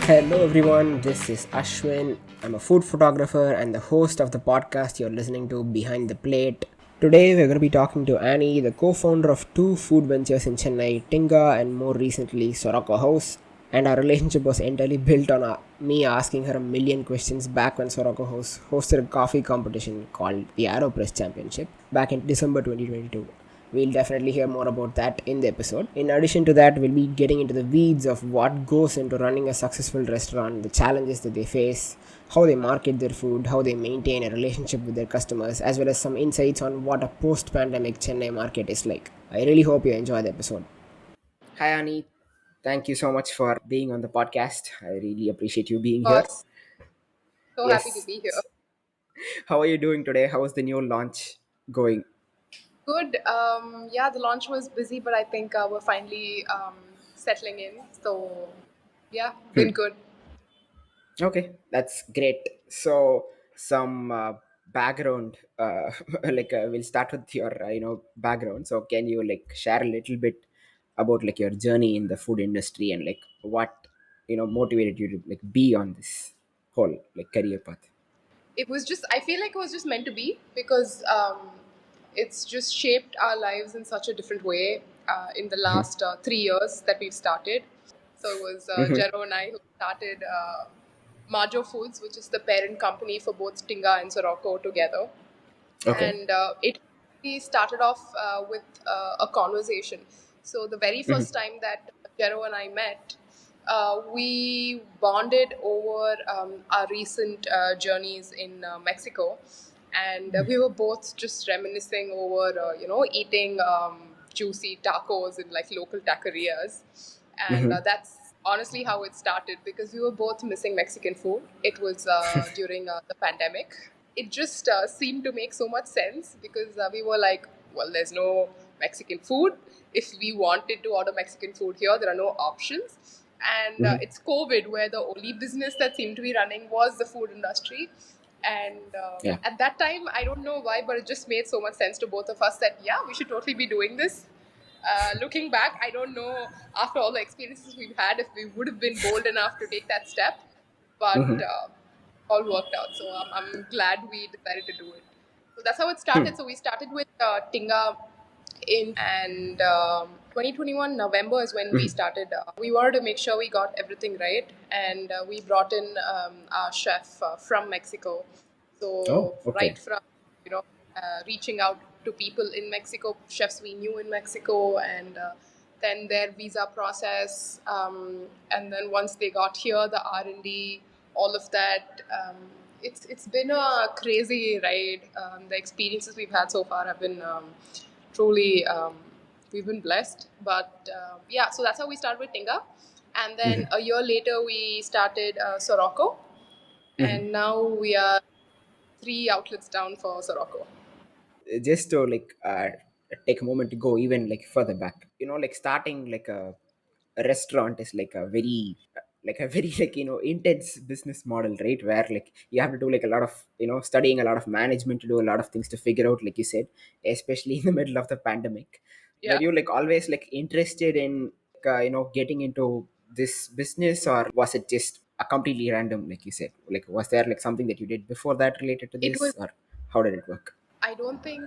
Hello everyone, this is Ashwin. I'm a food photographer and the host of the podcast you're listening to Behind the Plate. Today we're going to be talking to Annie, the co-founder of two food ventures in Chennai, Tingaa and more recently Soroco House. And our relationship was entirely built on me asking her a million questions back when Soroco House hosted a coffee competition called the AeroPress Championship back in December 2022. We'll definitely hear more about that in the episode. In addition to that, we'll be getting into the weeds of what goes into running a successful restaurant, the challenges that they face, how they market their food, how they maintain a relationship with their customers, as well as some insights on what a post pandemic Chennai market is like. I really hope you enjoy the episode. Hi, Annie. Thank you so much for being on the podcast. I really appreciate you being here. Course, so happy to Yes. be here. How are you doing today? How is the new launch going? Good. Yeah, the launch was busy, but I think we're finally settling in. So, yeah, been good. Okay, that's great. So, some background, we'll start with your, background. So, can you like share a little bit about like your journey in the food industry and like what motivated you to like be on this whole like career path? I feel like it was just meant to be because it's just shaped our lives in such a different way in the last 3 years that we've started. So it was Jero and I who started Majo Foods, which is the parent company for both Tinga and Soroco together. Okay. And it we started off with a conversation. So the very first time that Jero and I met, we bonded over our recent journeys in Mexico, and we were both just reminiscing over, eating juicy tacos in like local taquerias, and that's honestly how it started because we were both missing Mexican food. It was during the pandemic. It just seemed to make so much sense because we were like, well, there's no Mexican food. If we wanted to order Mexican food here, there are no options. And it's COVID, where the only business that seemed to be running was the food industry. And Yeah. at that time, I don't know why, but it just made so much sense to both of us that, yeah, we should totally be doing this. Looking back, I don't know after all the experiences we've had if we would have been bold enough to take that step, but all worked out. So I'm glad we decided to do it. So that's how it started. So we started with Tinga and 2021 November is when we started. We wanted to make sure we got everything right, and we brought in our chef from Mexico. Oh, So okay. right from reaching out to people in Mexico, chefs we knew in Mexico, and then their visa process, and then once they got here, the R&D, all of that. It's been a crazy ride. The experiences we've had so far have been truly we've been blessed. But yeah, so that's how we started with Tinga, and then a year later we started Soroco, and now we are 3 outlets down for Soroco. Just to like take a moment to go even like further back, like starting like a restaurant is like a very like intense business model, right? Where like you have to do like a lot of studying a lot of management to do a lot of things to figure out, like you said, especially in the middle of the pandemic. Were Yeah. you like always like interested in getting into this business, or was it just a completely random, like you said? Like, was there like something that you did before that related to It was this, or how did it work? I don't think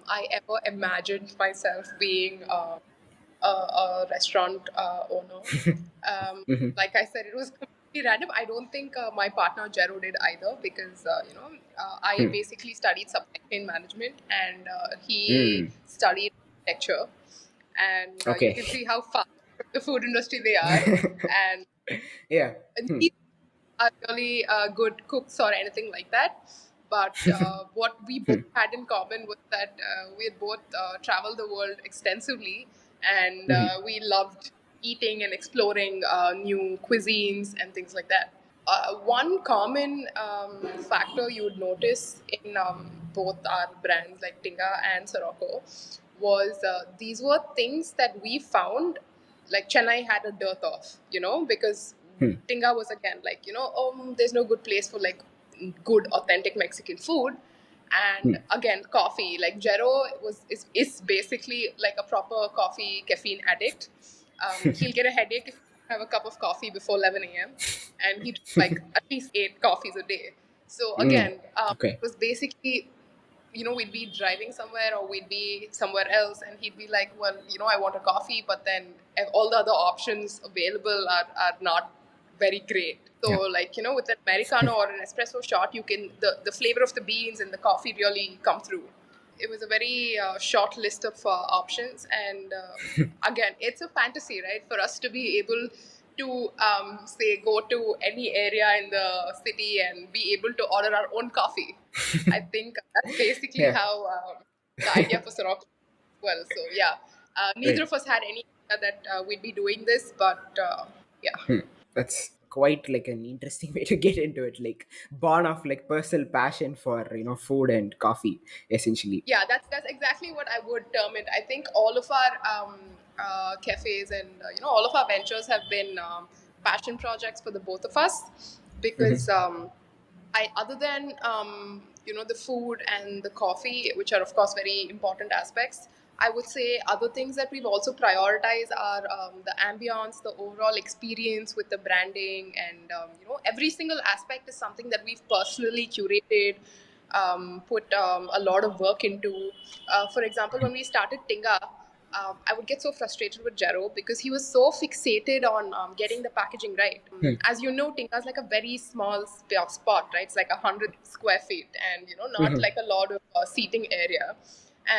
I ever imagined myself being a restaurant owner. Like I said, it was completely random. I don't think my partner Jero did either because I basically studied supply chain management and he Mm. studied architecture, and you Okay. can see how far the food industry they are, and Yeah. neither are really good cooks or anything like that. But what we both had in common was that we had both traveled the world extensively, and we loved eating and exploring new cuisines and things like that. One common factor you would notice in both our brands like Tinga and Soroco was these were things that we found like Chennai had a dearth of, because Tinga was again like, there's no good place for like good authentic Mexican food. And again, coffee. Like Jero is basically like a proper coffee caffeine addict. He'll get a headache if have a cup of coffee before 11 a.m. and he took like at least 8 coffees a day. So again, Okay. it was basically, we'd be driving somewhere or we'd be somewhere else, and he'd be like, well, I want a coffee, but then all the other options available are not very great. So, Yeah. like, with an Americano or an espresso shot, you can, the flavor of the beans and the coffee really come through. It was a very short list of options, and again, it's a fantasy, right, for us to be able to say go to any area in the city and be able to order our own coffee. I think that's basically Yeah. how the idea for Soroco well. So yeah, neither Right. of us had any idea that we'd be doing this, but yeah. That's quite like an interesting way to get into it. Like born of like personal passion for food and coffee, essentially. Yeah, that's exactly what I would term it. I think all of our cafes and all of our ventures have been passion projects for the both of us because I other than the food and the coffee, which are of course very important aspects. I would say other things that we've also prioritized are the ambience, the overall experience with the branding, and every single aspect is something that we've personally curated, put a lot of work into. For example, when we started Tinga, I would get so frustrated with Jero because he was so fixated on getting the packaging right. As you know, Tinga is like a very small spot, right? It's like 100 square feet, and not like a lot of seating area.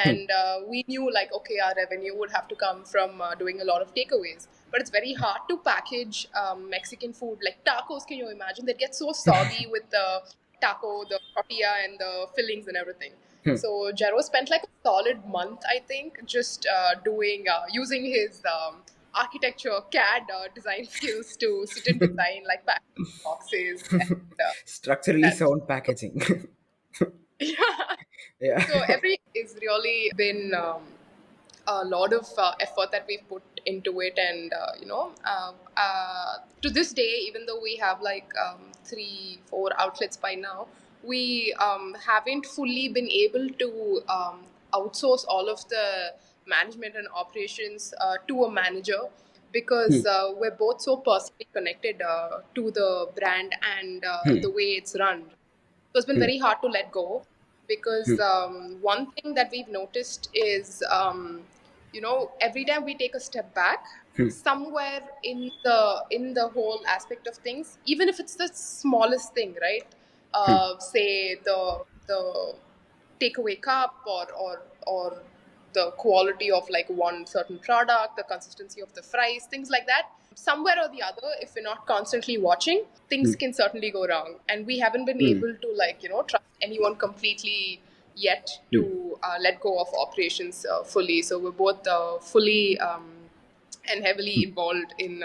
And we knew like, okay, our revenue would have to come from doing a lot of takeaways. But it's very hard to package Mexican food like tacos. Can you imagine? They get so soggy with the taco, the tortilla, and the fillings and everything. So Jero spent like a solid month, I think, just doing using his architecture CAD design skills to sit and design like packaging boxes and Structurally that. sound packaging. Yeah. Yeah. So every is really been a lot of effort that we've put into it, and to this day, even though we have like 3 4 outlets by now, we haven't fully been able to outsource all of the management and operations to a manager because we're both so personally connected to the brand and the way it's run. So it's been very hard to let go because one thing that we've noticed is, every time we take a step back, somewhere in the whole aspect of things, even if it's the smallest thing, right? Say the takeaway cup or the quality of like one certain product, the consistency of the fries, things like that. Somewhere or the other, if we're not constantly watching, things can certainly go wrong. And we haven't been able to like trust anyone completely yet to let go of operations fully. So we're both fully and heavily involved in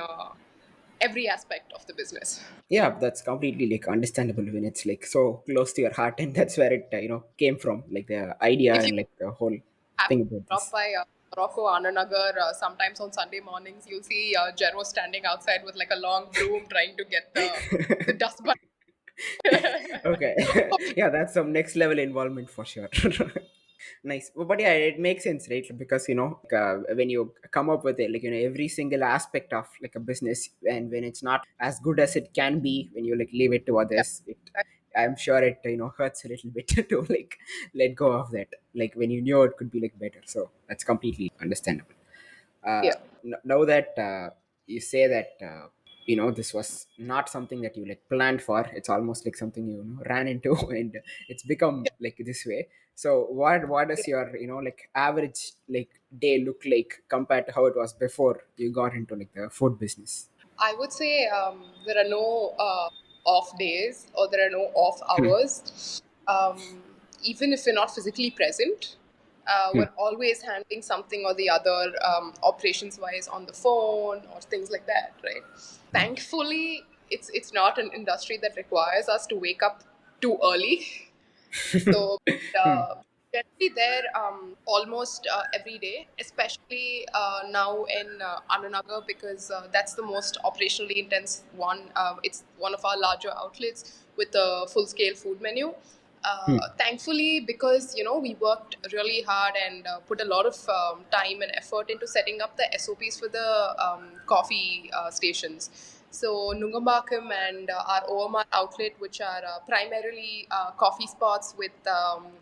every aspect of the business. Yeah, that's completely like understandable when it's like so close to your heart, and that's where it came from, like the idea If you and like the whole happen thing to about drop this. by Soroco Ananagar, sometimes on Sunday mornings, you'll see Jero standing outside with like a long broom trying to get the dust bunny. Okay. Yeah, that's some next level involvement for sure. Nice. But yeah, it makes sense, right? Because like, when you come up with it, like every single aspect of like a business, and when it's not as good as it can be, when you like leave it to others, it, I'm sure it hurts a little bit to like let go of that, like when you knew it could be like better. So that's completely understandable. uh, Yeah. Now that you say that this was not something that you like planned for, it's almost like something ran into and it's become like this way. So what does your like average like day look like compared to how it was before you got into like the food business? I would say there are no off days or there are no off hours. Even if we're not physically present, we're always handling something or the other operations wise on the phone or things like that, right? Thankfully, it's not an industry that requires us to wake up too early. So generally there almost every day, especially now in Ananagar because that's the most operationally intense one. It's one of our larger outlets with a full-scale food menu. Thankfully, because we worked really hard and put a lot of time and effort into setting up the SOPs for the coffee stations. So Nungambakkam and our OMR outlet, which are primarily coffee spots with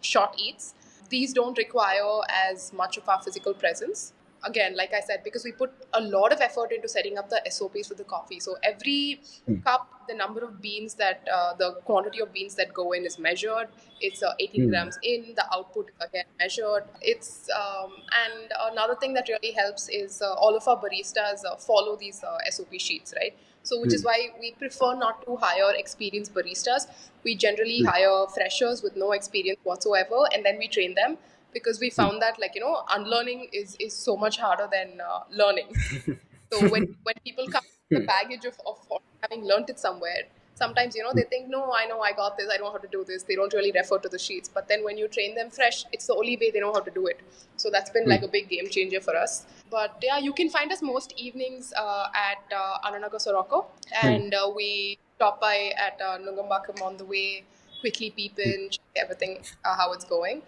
short eats, these don't require as much of our physical presence. Again, like I said, because we put a lot of effort into setting up the SOPs for the coffee. So every cup, the number of beans that, the quantity of beans that go in is measured. It's 18 grams in, the output again measured. And another thing that really helps is all of our baristas follow these SOP sheets, right? So, which is why we prefer not to hire experienced baristas. We generally hire freshers with no experience whatsoever, and then we train them, because we found that, unlearning is so much harder than learning. So when people come with the baggage of having learnt it somewhere, sometimes they think, no, I know, I got this, I know how to do this. They don't really refer to the sheets. But then when you train them fresh, it's the only way they know how to do it. So that's been like a big game changer for us. But yeah, you can find us most evenings at Ananaga Soroco, and we stop by at Nungambakkam on the way, quickly peep in, check everything, how it's going.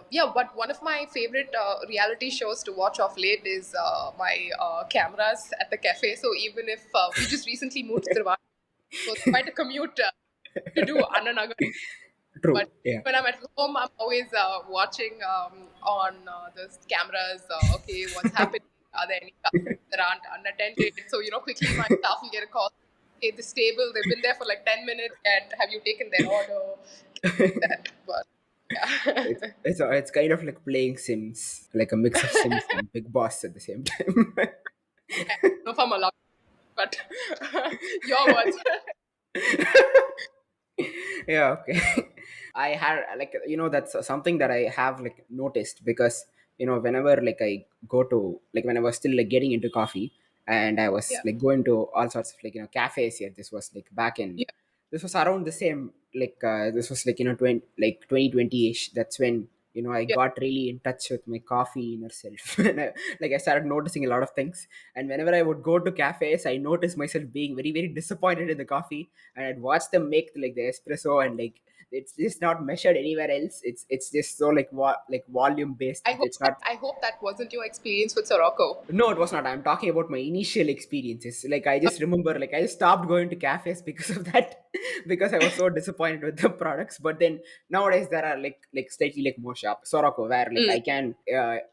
Yeah, but one of my favorite reality shows to watch of late is my cameras at the cafe. So even if we just recently moved to Trivandrum, so it's quite a commute to do Ananagar. True. But Yeah. when I'm at home, I'm always watching on the cameras. Okay, what's happening? Are there any customers that aren't unattended? So quickly my staff will get a call. Hey, this table, they've been there for like 10 minutes. Yet have you taken their order? That, but yeah. It's kind of like playing Sims, like a mix of Sims and Big Boss at the same time. I don't know if I'm allowed, but your words. Yeah, okay. I had like that's something that I have like noticed, because whenever like I go to, like when I was still like getting into coffee, and I was Yeah, like going to all sorts of like cafes here. This was like back in, yeah, this was around the same, like this was like 2020ish. That's when I yeah. got really in touch with my coffee inner self. And I started noticing a lot of things. And whenever I would go to cafes, I noticed myself being very very disappointed in the coffee, and I'd watch them make like the espresso, and like it's just not measured anywhere else. It's just so like like volume based. It's not. I hope that wasn't your experience with Soroco. No, it was not. I'm talking about my initial experiences. Like I just remember, like I just stopped going to cafes because of that, because I was so disappointed with the products. But then nowadays there are like slightly like more shop Soroco, where like Mm, I can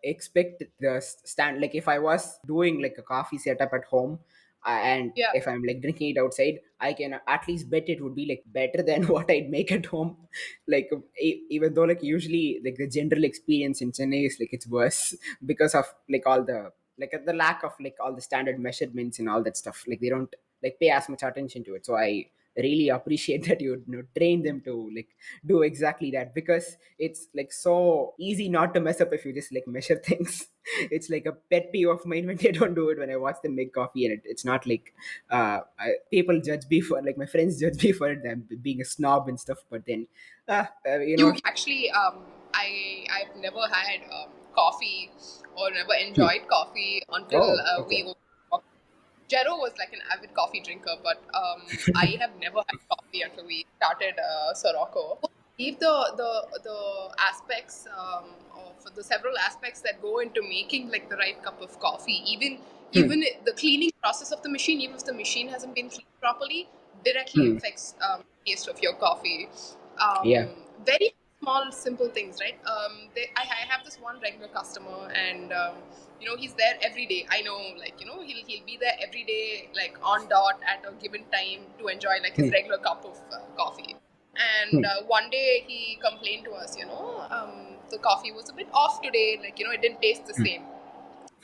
expect the stand. Like if I was doing like a coffee setup at home, and yeah. if I'm like drinking it outside, I can at least bet it would be like better than what I'd make at home. Like even though like usually like the general experience in Chennai is like it's worse because of like all the like the lack of like all the standard measurements and all that stuff. Like they don't like pay as much attention to it. So I really appreciate that you train them to like do exactly that, because it's like so easy not to mess up if you just like measure things. It's like a pet peeve of mine when they don't do it when I watch them make coffee, and it's not like people judge me for, like my friends judge me for it, them being a snob and stuff. But then You actually, I've never had coffee or never enjoyed coffee until oh, we okay. opened. Jero was like an avid coffee drinker, but I have never had coffee until we started Soroco. Leave the aspects of the several aspects that go into making like the right cup of coffee. Even the cleaning process of the machine, even if the machine hasn't been cleaned properly, directly Hmm. affects taste of your coffee. Yeah. Very small, simple things, right? I have this one regular customer, and he's there every day. I know, like he'll be there every day, like on dot at a given time to enjoy like his Hmm. regular cup of coffee. And Hmm. one day he complained to us, the coffee was a bit off today, like it didn't taste the same.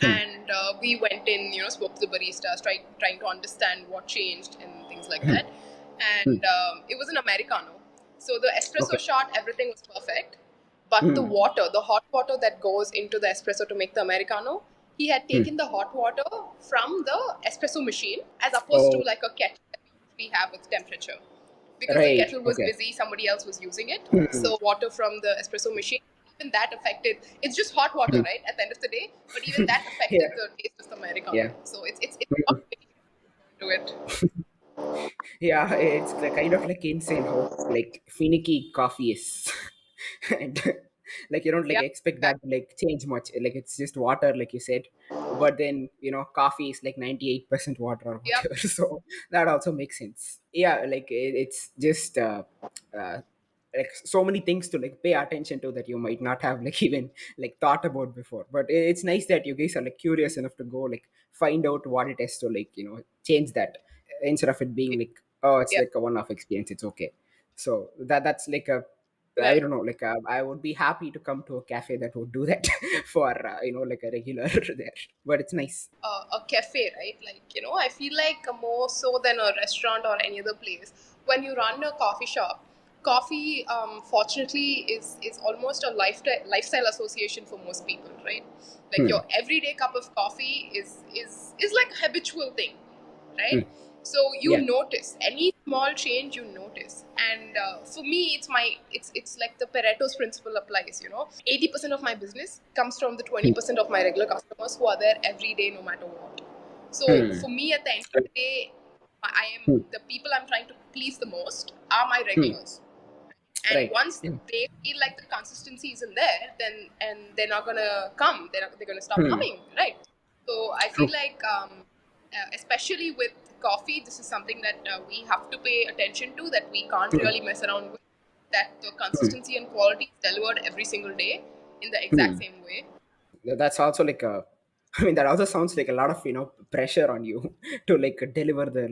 Hmm. And we went in, spoke to the baristas, trying to understand what changed and things like Hmm. that. Hmm. And it was an Americano. So the espresso Okay. shot, everything was perfect. But the Hmm. water, the hot water that goes into the espresso to make the Americano, he had Hmm. taken the hot water from the espresso machine as opposed to Oh, like a kettle that we have with temperature. Because the right. kettle was Okay. busy, somebody else was using it. Hmm. So water from the espresso machine, even that affected. It's just hot water, Hmm. right? At the end of the day, but even that Yeah. affected the taste of the Yeah. Americano. So it's not Hmm. very to it. Yeah, it's kind of like insane how like finicky coffee is. And like you don't like Yeah, expect that, that to like change much, like it's just water like you said, but then coffee is like 98% water or yeah, whatever. So that also makes sense. Yeah, like it's just uh like so many things to like pay attention to that you might not have like even like thought about before, but it's nice that you guys are like curious enough to go like find out what it is to like change that, instead of it being like, oh, it's yeah, like a one-off experience, it's okay. So that's like a, I right. don't know, like I would be happy to come to a cafe that would do that for like a regular there, but it's nice. A cafe, right? Like, I feel like more so than a restaurant or any other place. When you run a coffee shop, coffee, fortunately, is almost a lifestyle association for most people, right? Like Hmm. your everyday cup of coffee is like a habitual thing, right? Hmm. So you Yeah. notice any small change, you notice. And for me, it's like the Pareto's principle applies. 80% of my business comes from the Hmm. 20% of my regular customers who are there every day, no matter what. So Hmm. for me, at the end of the day, I am Hmm. the people I'm trying to please the most are my Hmm. regulars. And Right. once Yeah. they feel like the consistency isn't there, then and they're not gonna come. They're gonna stop Hmm. coming, right? So I feel True. like, especially with coffee, this is something that we have to pay attention to. That we can't Hmm. really mess around with. That the Hmm. consistency and quality is delivered every single day in the exact Hmm. same way. That's also like a, I mean, that also sounds like a lot of pressure on you to like deliver the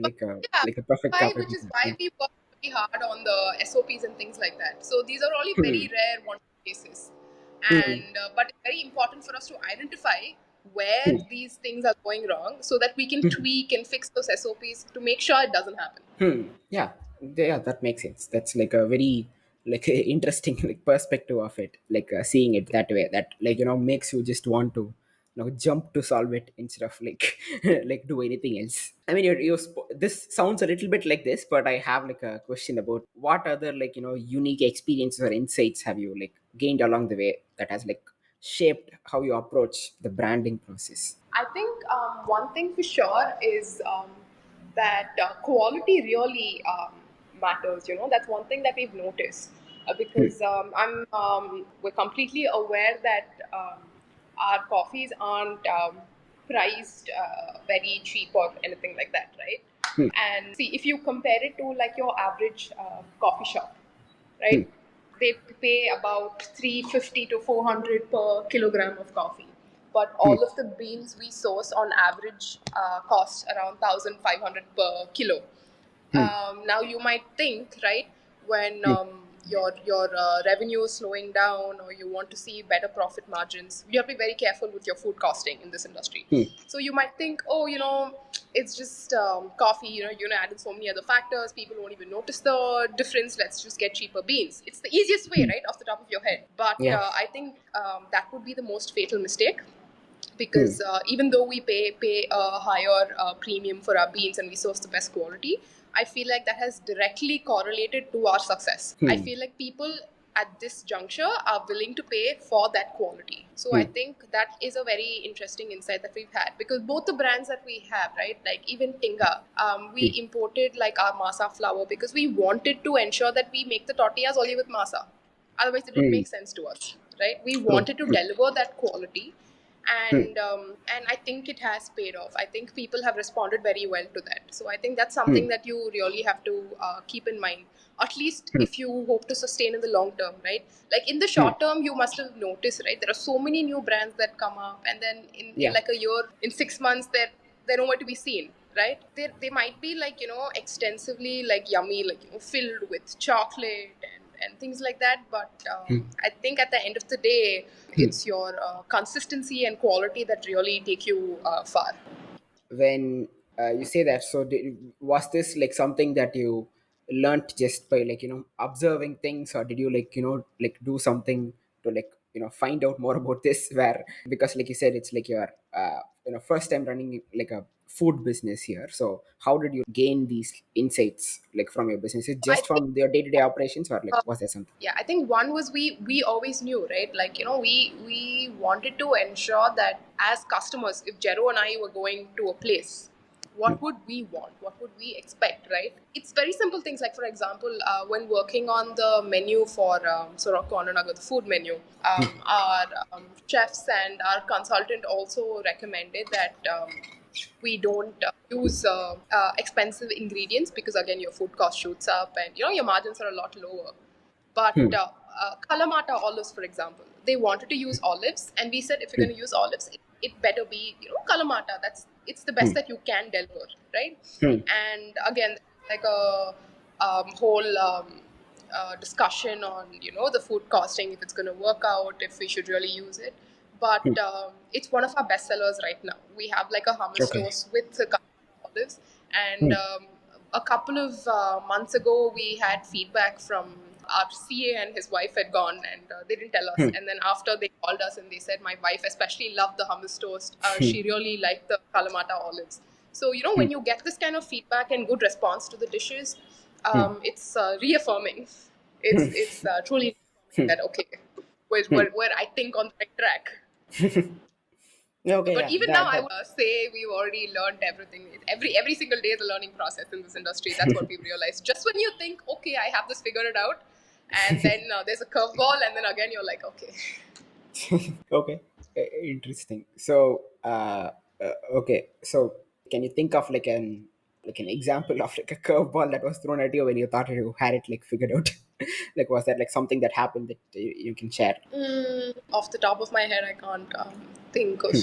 Yeah, like a perfect why cup which every is time. why Yeah. we work really hard on the SOPs and things like that. So these are only Hmm. very rare one cases, Hmm. and but it's very important for us to identify where Hmm. these things are going wrong, so that we can tweak and fix those SOPs to make sure it doesn't happen. Hmm. Yeah. Yeah, that makes sense. That's like a very like a interesting like perspective of it. Like seeing it that way, that like makes you just want to jump to solve it instead of like like do anything else. I mean, this sounds a little bit like this, but I have like a question about what other like unique experiences or insights have you like gained along the way that has like shaped how you approach the branding process. I think one thing for sure is that quality really matters. That's one thing that we've noticed Hmm. because we're completely aware that our coffees aren't priced very cheap or anything like that, right? Hmm. And see, if you compare it to like your average coffee shop, Hmm. right? They pay about 350 to 400 per kilogram of coffee. But Hmm. all of the beans we source on average cost around 1,500 per kilo. Hmm. Now you might think, right, when Hmm. your revenue is slowing down or you want to see better profit margins, you have to be very careful with your food costing in this industry. Hmm. So you might think, oh, it's just coffee. Added so many other factors. People won't even notice the difference. Let's just get cheaper beans. It's the easiest way, Hmm. right, off the top of your head. But Yeah. I think that would be the most fatal mistake Hmm. because even though we pay a higher premium for our beans and we source the best quality, I feel like that has directly correlated to our success. I Hmm. feel like people at this juncture are willing to pay for that quality. So I Hmm. think that is a very interesting insight that we've had because both the brands that we have, right, like even Tinga, we Hmm. imported like our masa flour because we wanted to ensure that we make the tortillas only with masa. Otherwise, it would Hmm. make sense to us, right? We True. wanted to deliver that quality, Hmm. and I think it has paid off. I think people have responded very well to that. So I think that's Hmm. something that you really have to keep in mind. At least Hmm. if you hope to sustain in the long term, right? Like in the Hmm. short term, you must have noticed, right? There are so many new brands that come up, and then in Yeah. like a year, in 6 months, they're nowhere to be seen, right? They might be like extensively like yummy, like filled with chocolate and things like that. But I think at the end of the day, it's your consistency and quality that really take you far. When you say that, so was this like something that you learnt just by like observing things, or did you like like do something to like find out more about this, where because like you said it's like your first time running like a food business here, so how did you gain these insights like from your business? Is it I just think from your day-to-day operations, or like uh, was there something? yeah, I think one was we always knew, right? Like we wanted to ensure that as customers, if Jero and I were going to a place, what would we want? What would we expect, right? It's very simple things like, for example, when working on the menu for Soroco House, the food menu, our chefs and our consultant also recommended that we don't use expensive ingredients because again your food cost shoots up and your margins are a lot lower. But Kalamata olives, for example, they wanted to use olives, and we said if you're going to use olives, it better be Kalamata. It's the best that you can deliver, right? And again, like a whole discussion on the food costing, if it's going to work out, if we should really use it. But it's one of our best sellers right now. We have like a hummus Okay. toast with the Kalamata olives, and a couple of months ago, we had feedback from our CA and his wife had gone and they didn't tell us. And then after they called us and they said, my wife especially loved the hummus toast. She really liked the Kalamata olives. So, when you get this kind of feedback and good response to the dishes, it's reaffirming. It's truly reaffirming that, okay, we're I think, on the right track. Okay, But yeah, even now, that I that would say we've already learned everything. Every single day is a learning process in this industry. That's what we've realized. Just when you think, okay, I have this figured it out, and then there's a curveball, and then again you're like, okay. okay, interesting. So, okay, so can you think of like an example of like a curveball that was thrown at you when you thought you had it like figured out? Like, was that like something that happened that you can share? Off the top of my head, I can't think of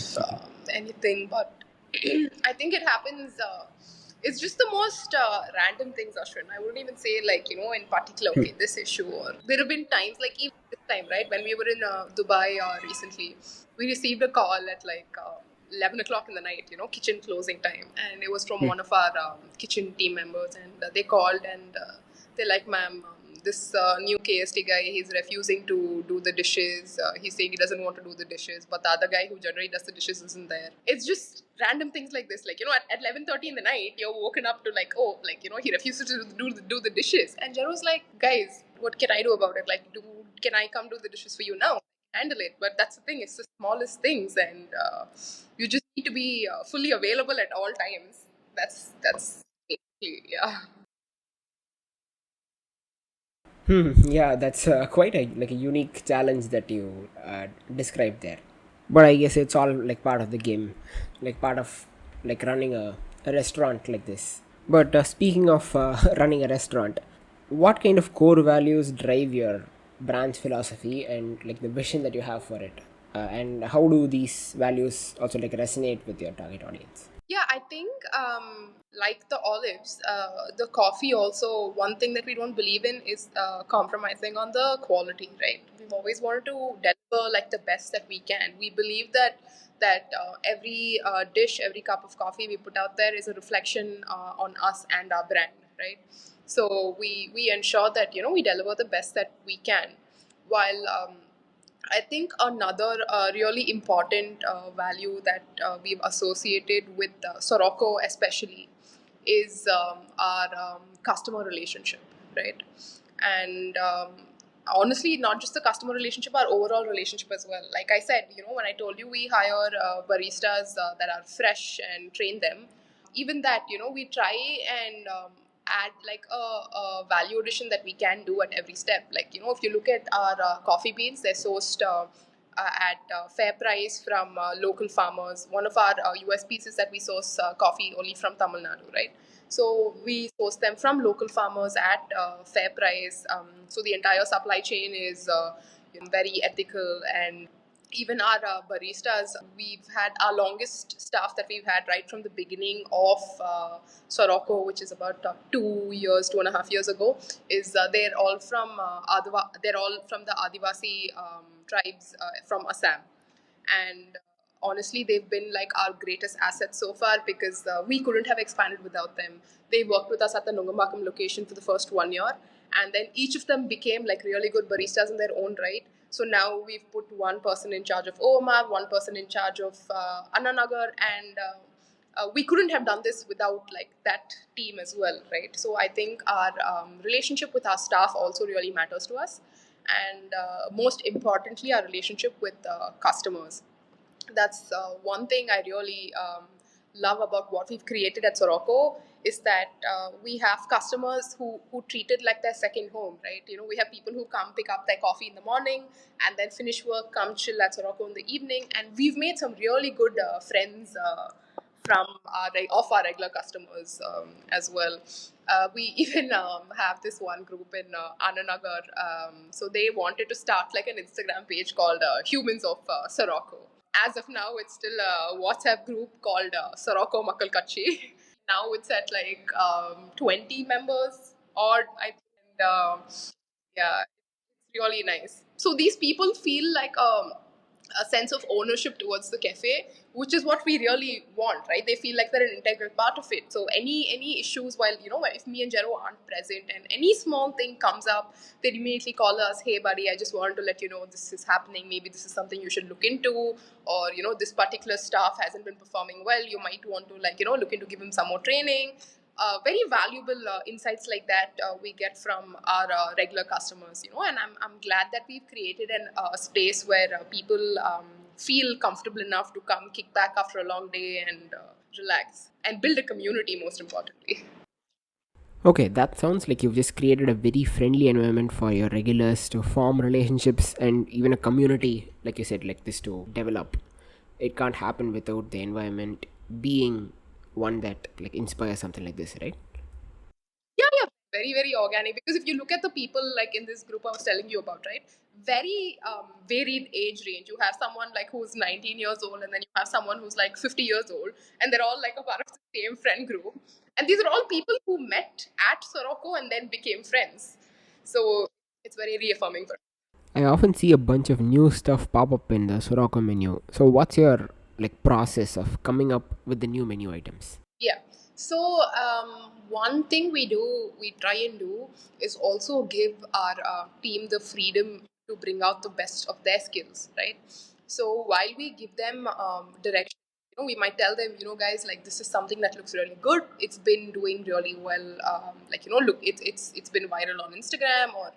anything, but I think it happens. It's just the most random things, Ashwin. I wouldn't even say like in particular. Okay, this issue, or there have been times like even this time, right? When we were in Dubai recently, we received a call at like 11 o'clock in the night. Kitchen closing time, and it was from one of our kitchen team members, and they called and they're like, "Ma'am, this new KST guy, he's refusing to do the dishes. He's saying he doesn't want to do the dishes, but the other guy who generally does the dishes isn't there." It's just random things like this. Like, at 11:30 in the night, you're woken up to like, oh, like, he refuses to do the dishes. And Jero's like, guys, what can I do about it? Like, can I come do the dishes for you now? Handle it. But that's the thing, it's the smallest things. And you just need to be fully available at all times. That's basically, yeah. Yeah, that's quite a unique challenge that you described there. But I guess it's all like part of the game, like part of like running a restaurant like this. But speaking of running a restaurant, what kind of core values drive your brand's philosophy and like the vision that you have for it? And how do these values also like resonate with your target audience? Yeah, I think like the olives, the coffee also, one thing that we don't believe in is compromising on the quality, right? We've always wanted to deliver like the best that we can. We believe that every dish, every cup of coffee we put out there is a reflection on us and our brand, right? So we ensure that we deliver the best that we can, while I think another really important value that we've associated with Soroco, especially, is our customer relationship, right? And honestly, not just the customer relationship, our overall relationship as well. Like I said, when I told you we hire baristas that are fresh and train them, even that, we try and add like a value addition that we can do at every step. Like, if you look at our coffee beans, they're sourced at fair price from local farmers. One of our USPs is that we source coffee only from Tamil Nadu, right? So we source them from local farmers at fair price. So the entire supply chain is very ethical. And even our baristas, we've had our longest staff that we've had right from the beginning of Soroco, which is about 2 years, 2.5 years ago. Is they're all from they're all from the Adivasi tribes from Assam, and honestly, they've been like our greatest asset so far because we couldn't have expanded without them. They worked with us at the Nungambakkam location for the first 1 year, and then each of them became like really good baristas in their own right. So now we've put one person in charge of Omar, one person in charge of Annanagar, and we couldn't have done this without like that team as well, right? So I think our relationship with our staff also really matters to us, and most importantly, our relationship with customers. That's one thing I really love about what we've created at Soroco is that we have customers who treat it like their second home, right? We have people who come pick up their coffee in the morning and then finish work, come chill at Soroco in the evening, and we've made some really good friends from of our regular customers as well. We even have this one group in Ananagar. So they wanted to start like an Instagram page called Humans of Soroco. As of now, it's still a WhatsApp group called Soroco Makalkachi. Now it's at like 20 members, or I think, and, yeah, it's really nice. So these people feel like a sense of ownership towards the cafe, which is what we really want, right? They feel like they're an integral part of it. So any issues, while if me and Jero aren't present and any small thing comes up, they immediately call us, "Hey buddy, I just wanted to let you know this is happening. Maybe this is something you should look into, or this particular staff hasn't been performing well. You might want to look into give him some more training." Very valuable insights like that we get from our regular customers, and I'm glad that we've created a space where people feel comfortable enough to come kick back after a long day and relax and build a community, most importantly. Okay, that sounds like you've just created a very friendly environment for your regulars to form relationships and even a community, like you said, like this to develop. It can't happen without the environment being one that like inspires something like this, right? Yeah, very, very organic. Because if you look at the people like in this group I was telling you about, right? Very varied age range. You have someone like who's 19 years old, and then you have someone who's like 50 years old, and they're all like a part of the same friend group. And these are all people who met at Soroco and then became friends. So it's very reaffirming for. I often see a bunch of new stuff pop up in the Soroco menu. So what's your like process of coming up with the new menu items? Yeah. So one thing we try and do, is also give our team the freedom to bring out the best of their skills, right? So while we give them direction, we might tell them, guys, like this is something that looks really good. It's been doing really well. Look, it's been viral on Instagram, or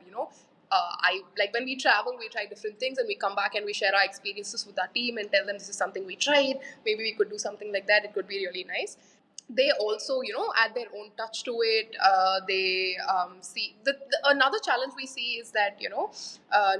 I like when we travel, we try different things, and we come back and we share our experiences with our team and tell them this is something we tried. Maybe we could do something like that. It could be really nice. They also add their own touch to it. They see another challenge we see is that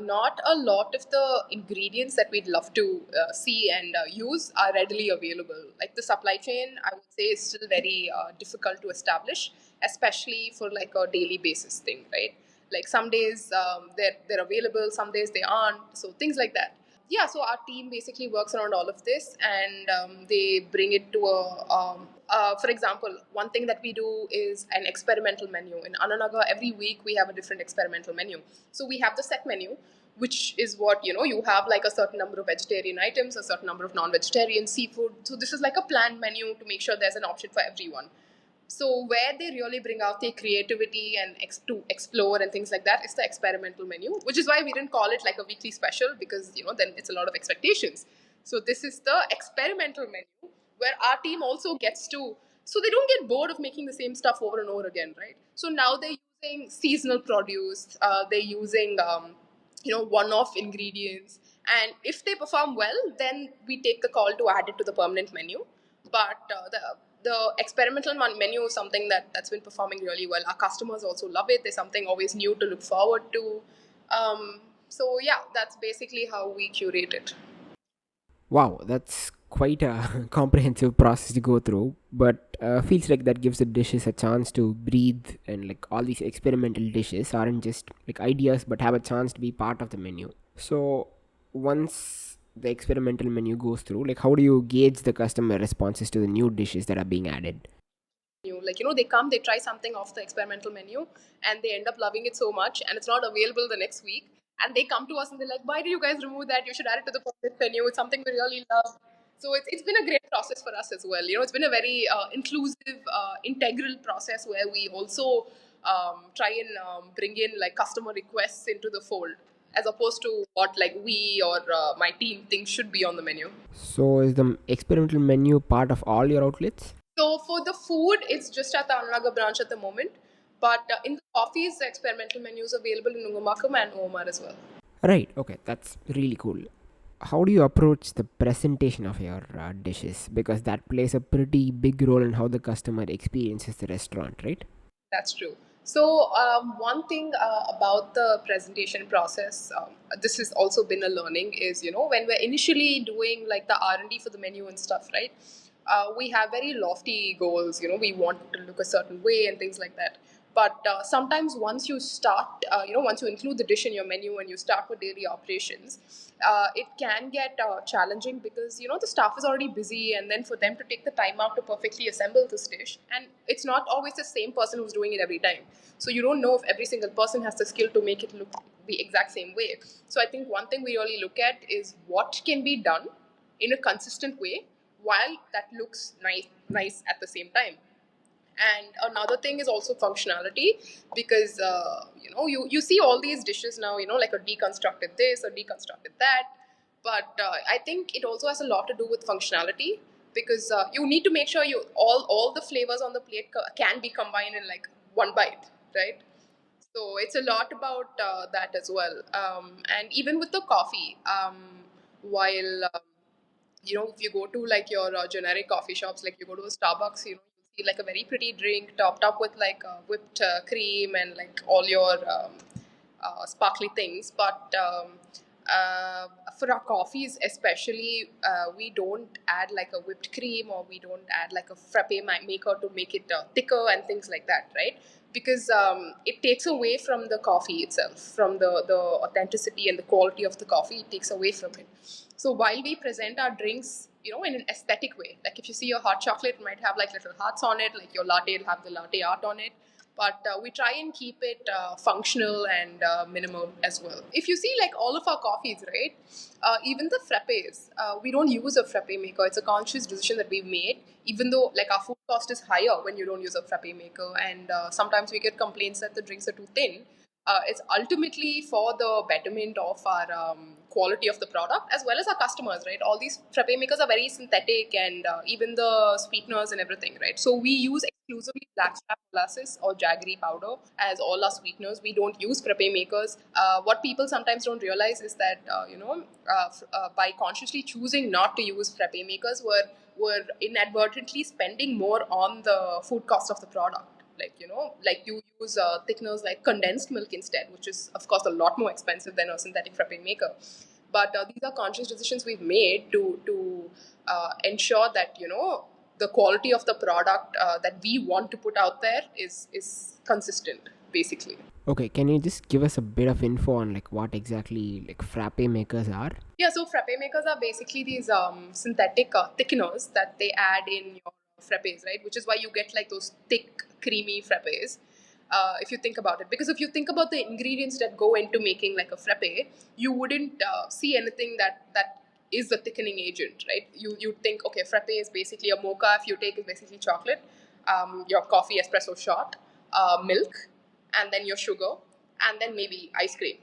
not a lot of the ingredients that we'd love to see and use are readily available. Like the supply chain, I would say, is still very difficult to establish, especially for like a daily basis thing, right? Like some days they're available, some days they aren't, so things like that. Yeah, so our team basically works around all of this, and they bring it to for example, one thing that we do is an experimental menu. In Ananaga, every week we have a different experimental menu. So we have the set menu, which is what, you have like a certain number of vegetarian items, a certain number of non-vegetarian, seafood. So this is like a planned menu to make sure there's an option for everyone. So where they really bring out their creativity and to explore and things like that is the experimental menu, which is why we didn't call it like a weekly special, because then it's a lot of expectations. So this is the experimental menu where our team also gets to, so they don't get bored of making the same stuff over and over again, right? So now they're using seasonal produce, they're using one-off ingredients, and if they perform well, then we take the call to add it to the permanent menu. But the experimental menu is something that's been performing really well. Our customers also love it. There's something always new to look forward to. So yeah, that's basically how we curate it. Wow, that's quite a comprehensive process to go through, but feels like that gives the dishes a chance to breathe, and like all these experimental dishes aren't just like ideas but have a chance to be part of the menu. So once the experimental menu goes through, like how do you gauge the customer responses to the new dishes that are being added? Like, they come, they try something off the experimental menu, and they end up loving it so much, and it's not available the next week. And they come to us and they're like, "Why did you guys remove that? You should add it to the permanent menu. It's something we really love." So it's been a great process for us as well. It's been a very inclusive, integral process where we also try and bring in like customer requests into the fold, as opposed to what like we or my team thinks should be on the menu. So is the experimental menu part of all your outlets? So for the food, it's just at the Anulaga branch at the moment. But in the coffees, the experimental menu is available in Ungamakam and Omar as well. Right, okay, that's really cool. how do you approach the presentation of your dishes? Because that plays a pretty big role in how the customer experiences the restaurant, right? That's true. So one thing about the presentation process, this has also been a learning, is when we're initially doing like the R&D for the menu and stuff, right? We have very lofty goals. We want it to look a certain way and things like that. But sometimes once you start, once you include the dish in your menu and you start with daily operations, it can get challenging because the staff is already busy, and then for them to take the time out to perfectly assemble this dish, and it's not always the same person who's doing it every time. So you don't know if every single person has the skill to make it look the exact same way. So I think one thing we really look at is what can be done in a consistent way while that looks nice at the same time. And another thing is also functionality, because you see all these dishes now, like a deconstructed this or deconstructed that. But I think it also has a lot to do with functionality, because you need to make sure you all the flavors on the plate can be combined in like one bite, right? So it's a lot about that as well. And even with the coffee, while if you go to like your generic coffee shops, like you go to a Starbucks, you see like a very pretty drink topped up with like whipped cream and like all your sparkly things. But for our coffees especially, we don't add like a whipped cream, or we don't add like a maker to make it thicker and things like that, right? Because it takes away from the coffee itself, from the authenticity and the quality of the coffee. It takes away from it. So while we present our drinks, in an aesthetic way, like if you see your hot chocolate, it might have like little hearts on it, like your latte will have the latte art on it. But we try and keep it functional and minimal as well. If you see like all of our coffees, right, even the frappes, we don't use a frappe maker. It's a conscious decision that we've made, even though like our food cost is higher when you don't use a frappe maker. And sometimes we get complaints that the drinks are too thin. It's ultimately for the betterment of our quality of the product as well as our customers, right? All these frappe makers are very synthetic, and even the sweeteners and everything, right? So we use exclusively blackstrap molasses or jaggery powder as all our sweeteners. We don't use frappe makers. What people sometimes don't realize is that by consciously choosing not to use frappe makers, we're inadvertently spending more on the food cost of the product. Like like you use thickeners like condensed milk instead, which is of course a lot more expensive than a synthetic frappe maker. But these are conscious decisions we've made to ensure that the quality of the product that we want to put out there is consistent, basically. Okay, can you just give us a bit of info on like what exactly like frappe makers are? Yeah, so frappe makers are basically these synthetic thickeners that they add in your frappes, right? Which is why you get like those thick, creamy frappes. If you think about it, because if you think about the ingredients that go into making like a frappe, you wouldn't see anything that is the thickening agent, right? You think, okay, frappe is basically a mocha. If you take is basically chocolate, your coffee espresso shot, milk, and then your sugar, and then maybe ice cream.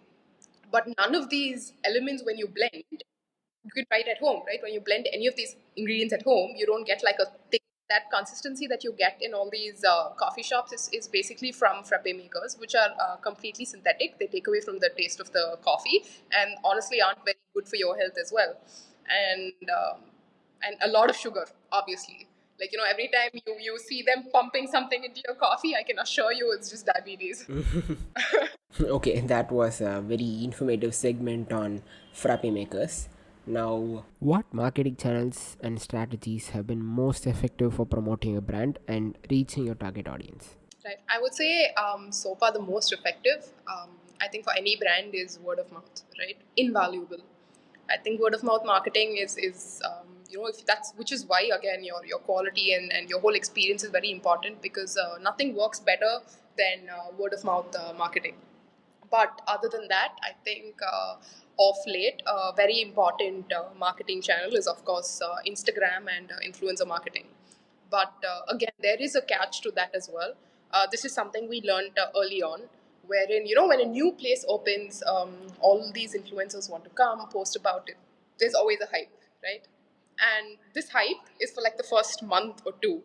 But none of these elements, when you blend, you can try it at home, right? When you blend any of these ingredients at home, you don't get like a thick, that consistency that you get in all these coffee shops is basically from frappe makers, which are completely synthetic. They take away from the taste of the coffee, and honestly aren't very good for your health as well. And um, and a lot of sugar, obviously. Like every time you see them pumping something into your coffee, I can assure you it's just diabetes. Okay, that was a very informative segment on frappe makers. Now, what marketing channels and strategies have been most effective for promoting a brand and reaching your target audience? Right. I would say so far the most effective, I think for any brand, is word of mouth, right? Invaluable. I think word of mouth marketing is if that's, which is why again your quality and your whole experience is very important, because nothing works better than word of mouth marketing. But other than that, I think of late, a very important marketing channel is, of course, Instagram and influencer marketing. But again, there is a catch to that as well. This is something we learned early on, wherein, when a new place opens, all these influencers want to come, post about it. There's always a hype, right? And this hype is for like the first month or two.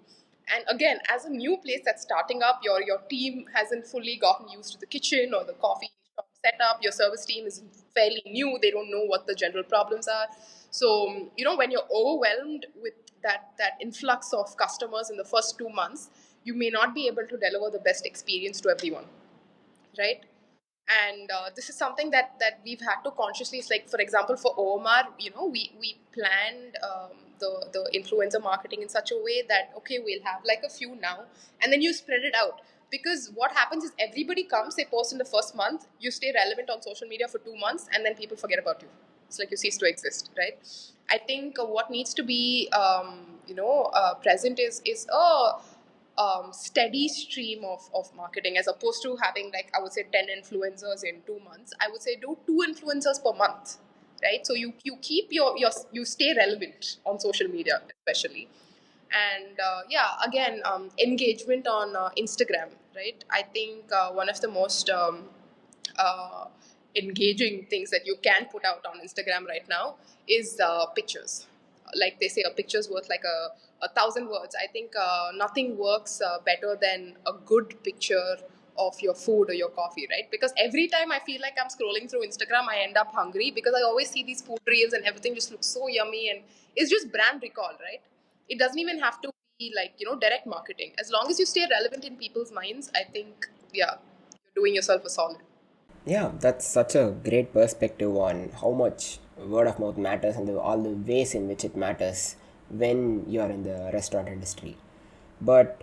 And again, as a new place that's starting up, your team hasn't fully gotten used to the kitchen or the coffee shop setup. Your service team is fairly new. They don't know what the general problems are. So, when you're overwhelmed with that influx of customers in the first 2 months, you may not be able to deliver the best experience to everyone, right? And this is something that we've had to consciously, it's like, for example, for omar, we planned the influencer marketing in such a way that, okay, we'll have like a few now, and then you spread it out. Because what happens is, everybody comes, they post in the first month, you stay relevant on social media for 2 months, and then people forget about you. It's like you cease to exist, right? I think what needs to be present is a steady stream of marketing, as opposed to having, like, I would say, 10 influencers in 2 months. I would say do 2 influencers per month, right? So you keep you stay relevant on social media, especially. And yeah, again, engagement on Instagram, right? I think one of the most uh, engaging things that you can put out on Instagram right now is pictures. Like they say, a picture's worth like a thousand words. I think nothing works better than a good picture of your food or your coffee, right? Because every time I feel like I'm scrolling through Instagram, I end up hungry, because I always see these food reels and everything just looks so yummy, and it's just brand recall, right? It doesn't even have to be like, direct marketing. As long as you stay relevant in people's minds, I think, yeah, you're doing yourself a solid. Yeah, that's such a great perspective on how much word of mouth matters and all the ways in which it matters when you're in the restaurant industry. But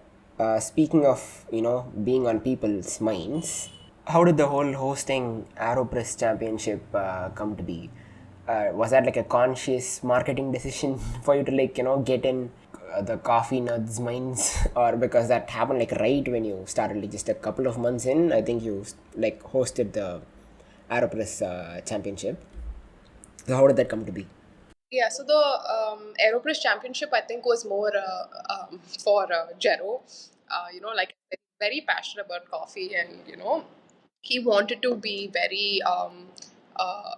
speaking of, being on people's minds, how did the whole hosting Aeropress Championship come to be? Was that like a conscious marketing decision for you to, like, get in the coffee nuts minds, or because that happened like right when you started, like just a couple of months in? I think you like hosted the Aeropress Championship. So how did that come to be? Yeah, so the Aeropress Championship, I think, was more for Jero. Like I said, very passionate about coffee, and he wanted to be very uh,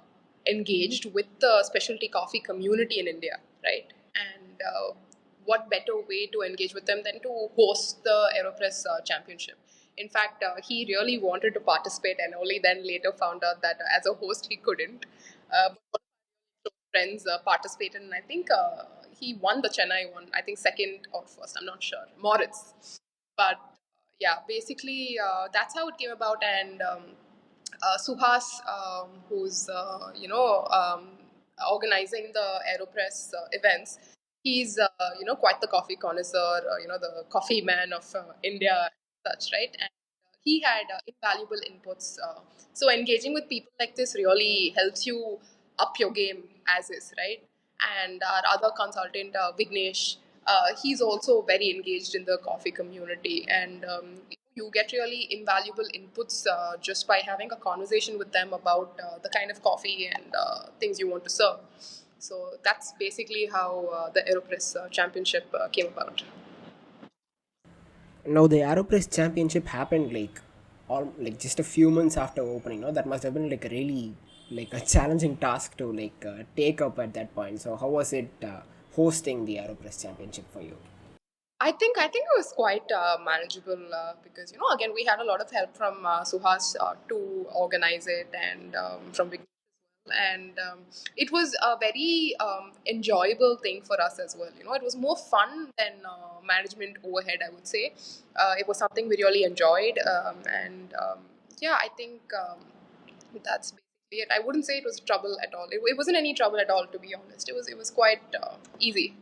engaged with the specialty coffee community in India, right? And what better way to engage with them than to host the Aeropress Championship? In fact, he really wanted to participate, and only then later found out that as a host he couldn't. But friends participated, and I think he won the Chennai one. I think second or first. I'm not sure. Moritz, but yeah, basically that's how it came about. And Suhas, who's organizing the Aeropress events, he's quite the coffee connoisseur, the coffee man of India, such, right? And he had invaluable inputs. So engaging with people like this really helps you up your game as is, right? And our other consultant, Vignesh, he's also very engaged in the coffee community, and you get really invaluable inputs just by having a conversation with them about the kind of coffee and things you want to serve. So that's basically how the Aeropress Championship came about. Now the Aeropress Championship happened like all like just a few months after opening. No, that must have been like a really like a challenging task to like take up at that point. So how was it hosting the Aeropress Championship for you? I think it was quite manageable, because again, we had a lot of help from Suhas to organize it, and from Vignesh as well. And it was a very enjoyable thing for us as well. It was more fun than management overhead, I would say. It was something we really enjoyed, and yeah, I think that's basically it. I wouldn't say it was trouble at all. It wasn't any trouble at all, to be honest. It was quite easy.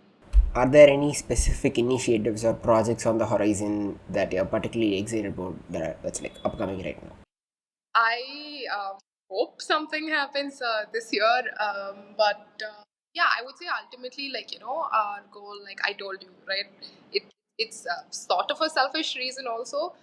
Are there any specific initiatives or projects on the horizon that you're particularly excited about that's like upcoming right now? I hope something happens this year, but yeah, I would say ultimately, like, our goal, like I told you, right? It's sort of a selfish reason also.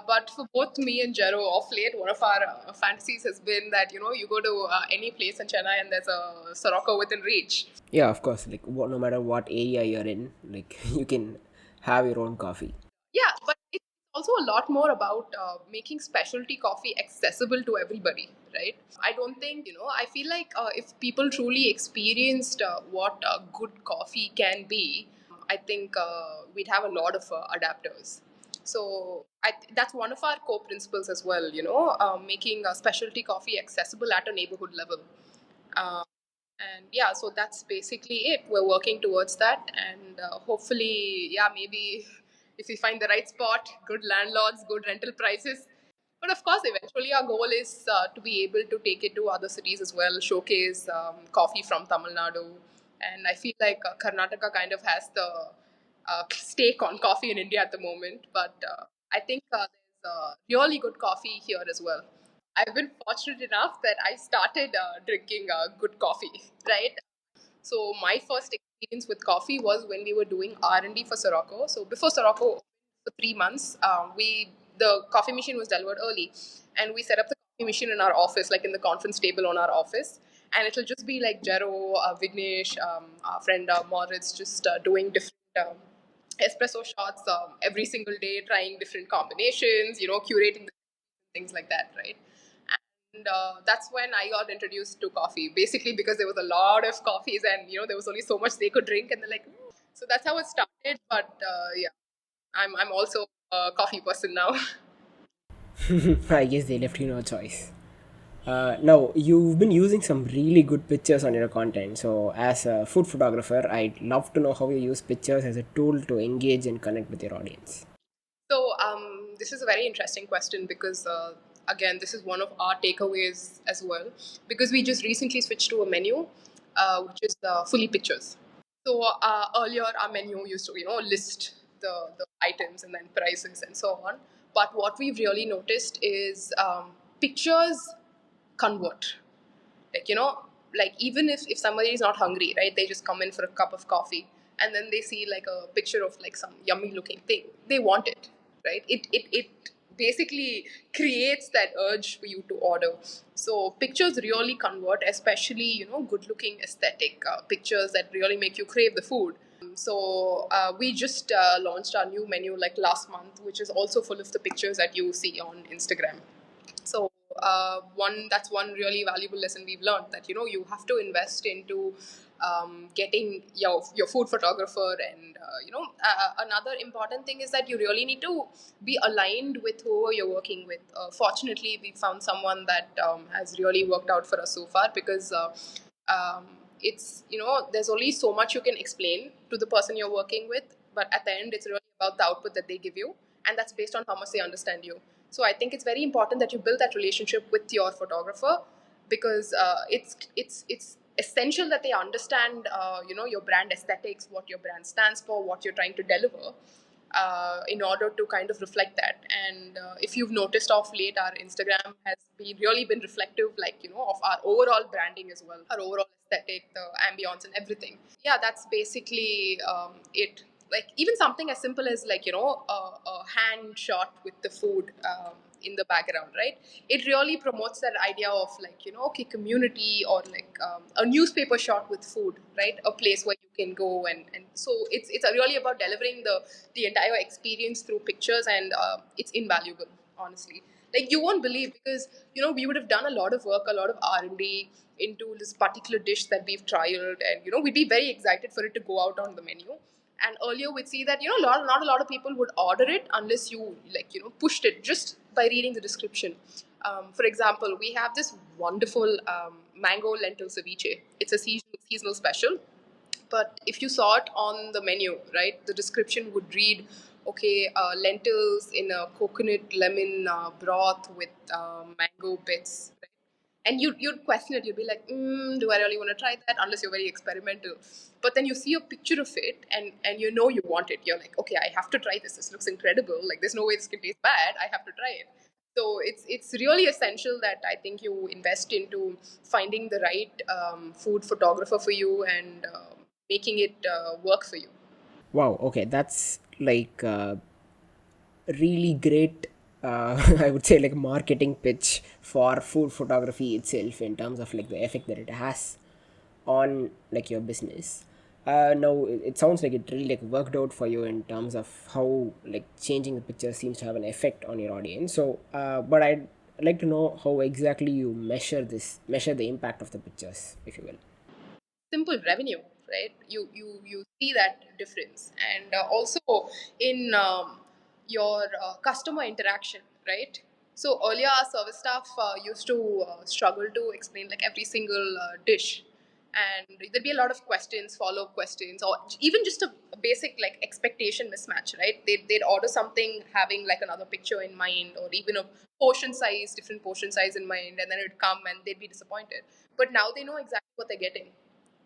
But for both me and Jero, off late, one of our fantasies has been that you go to any place in Chennai and there's a Soroco within reach. Yeah, of course. Like no matter what area you're in, like you can have your own coffee. Yeah, but it's also a lot more about making specialty coffee accessible to everybody, right? I don't think, I feel like if people truly experienced what good coffee can be, I think we'd have a lot of adapters. So that's one of our core principles as well, making a specialty coffee accessible at a neighborhood level. Uh, and yeah, so that's basically it. We're working towards that, and hopefully, yeah, maybe if we find the right spot, good landlords, good rental prices. But of course, eventually, our goal is to be able to take it to other cities as well, showcase coffee from Tamil Nadu. And I feel like Karnataka kind of has the stake on coffee in India at the moment. But I think there's really good coffee here as well. I've been fortunate enough that I started drinking good coffee, right? So my first experience with coffee was when we were doing R&D for Soroco. So before Soroco opened for 3 months, we the coffee machine was delivered early, and we set up the coffee machine in our office, like in the conference table on our office, and it'll just be like Jero, Vignesh, our friend Moritz, just doing different. Espresso shots every single day, trying different combinations, curating the things like that, right? And that's when I got introduced to coffee, basically because there was a lot of coffees and there was only so much they could drink, and they're like, so that's how it started. But yeah, I'm also a coffee person now. I guess they left you no choice. Now, you've been using some really good pictures on your content. So, as a food photographer, I'd love to know how you use pictures as a tool to engage and connect with your audience. So this is a very interesting question because again, this is one of our takeaways as well, because we just recently switched to a menu which is fully pictures. So earlier our menu used to list the items and then prices and so on. But what we've really noticed is pictures convert. Like even if somebody is not hungry, right, they just come in for a cup of coffee, and then they see like a picture of like some yummy looking thing, they want it, right? It basically creates that urge for you to order. So pictures really convert, especially good looking aesthetic pictures that really make you crave the food. So we just launched our new menu like last month, which is also full of the pictures that you see on Instagram. So one that's one really valuable lesson we've learned, that you have to invest into getting your food photographer, and another important thing is that you really need to be aligned with who you're working with. Fortunately, we found someone that has really worked out for us so far, because it's there's only so much you can explain to the person you're working with, but at the end it's really about the output that they give you, and that's based on how much they understand you. So I think it's very important that you build that relationship with your photographer, because it's essential that they understand your brand aesthetics, what your brand stands for, what you're trying to deliver, in order to kind of reflect that. And if you've noticed of late, our Instagram has really been reflective, like of our overall branding as well, our overall aesthetic, the ambience, and everything. Yeah, that's basically it. Like even something as simple as like a hand shot with the food in the background, right? It really promotes that idea of like okay, community, or like a newspaper shot with food, right? A place where you can go, and so it's really about delivering the entire experience through pictures, and it's invaluable, honestly. Like you won't believe, because we would have done a lot of work, a lot of R&D into this particular dish that we've trialed, and we'd be very excited for it to go out on the menu. And earlier we'd see that not a lot of people would order it unless you like pushed it just by reading the description. For example, we have this wonderful mango lentil ceviche. It's a seasonal special, but if you saw it on the menu, right, the description would read, okay, lentils in a coconut lemon broth with mango bits, right? And you'd question it. You'd be like, do I really want to try that? Unless you're very experimental. But then you see a picture of it, and you want it. You're like, okay, I have to try this. This looks incredible. Like there's no way this can taste bad. I have to try it. So it's really essential that I think you invest into finding the right food photographer for you, and making it work for you. Wow, okay, that's like really great. I would say like marketing pitch for food photography itself, in terms of like the effect that it has on like your business. Now it sounds like it really like worked out for you in terms of how like changing the picture seems to have an effect on your audience. So but I'd like to know how exactly you measure the impact of the pictures, if you will. Simple revenue, right? You see that difference. And also in your customer interaction, right? So earlier, our service staff used to struggle to explain like every single dish, and there'd be a lot of questions, follow-up questions, or even just a basic like expectation mismatch, right? They'd order something having like another picture in mind, or even a different portion size in mind, and then it'd come and they'd be disappointed. But now they know exactly what they're getting,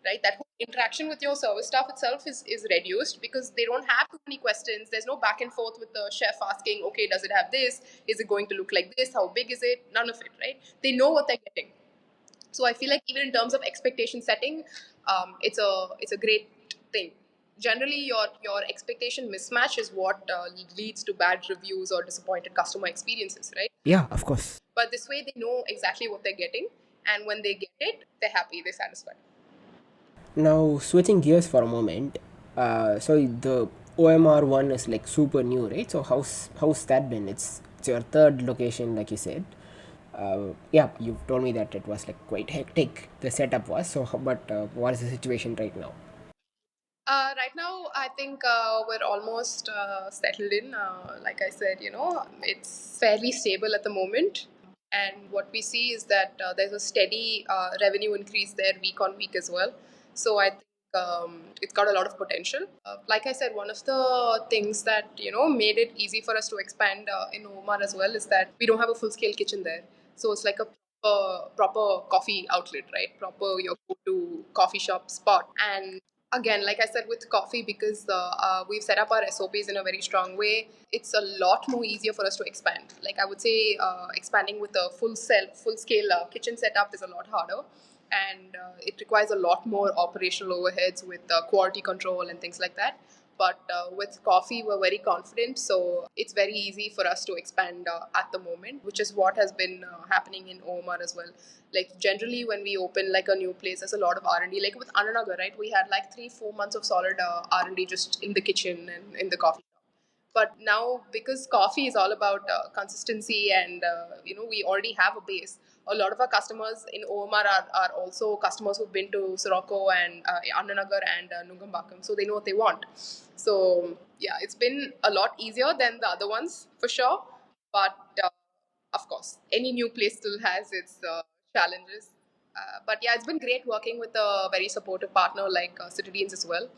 right? That whole interaction with your service staff itself is reduced because they don't have too many questions. There's no back and forth with the chef asking, okay, does it have this? Is it going to look like this? How big is it? None of it, right? They know what they're getting. So I feel like even in terms of expectation setting, it's a great thing. Generally, your expectation mismatch is what leads to bad reviews or disappointed customer experiences, right? Yeah, of course. But this way, they know exactly what they're getting, and when they get it, they're happy, they're satisfied. Now, switching gears for a moment, so the OMR one is like super new, right? So how's that been? It's your third location, like you said. Yeah, you've told me that it was like quite hectic. The setup was so, but what is the situation right now? Right now, I think we're almost settled in. Like I said, it's fairly stable at the moment. And what we see is that there's a steady revenue increase there week on week as well. So I think it's got a lot of potential. Like I said, one of the things that made it easy for us to expand in Omar as well is that we don't have a full scale kitchen there. So it's like a proper coffee outlet, right? Proper your go-to coffee shop spot. And again, like I said, with coffee, because we've set up our SOPs in a very strong way, it's a lot more easier for us to expand. Like I would say, expanding with a full scale kitchen setup is a lot harder, and it requires a lot more operational overheads with quality control and things like that. But with coffee, we're very confident, so it's very easy for us to expand at the moment, which is what has been happening in Omar as well. Like generally, when we open like a new place, there's a lot of R&D. Like with Ananagar, right? We had like 3-4 months of solid R&D just in the kitchen and in the coffee. But now, because coffee is all about consistency, and we already have a base. A lot of our customers in OMR are also customers who've been to Soroco and Annanagar and Nungambakam, so they know what they want. So yeah, it's been a lot easier than the other ones for sure. But of course, any new place still has its challenges. But yeah, it's been great working with a very supportive partner like Citadines as well.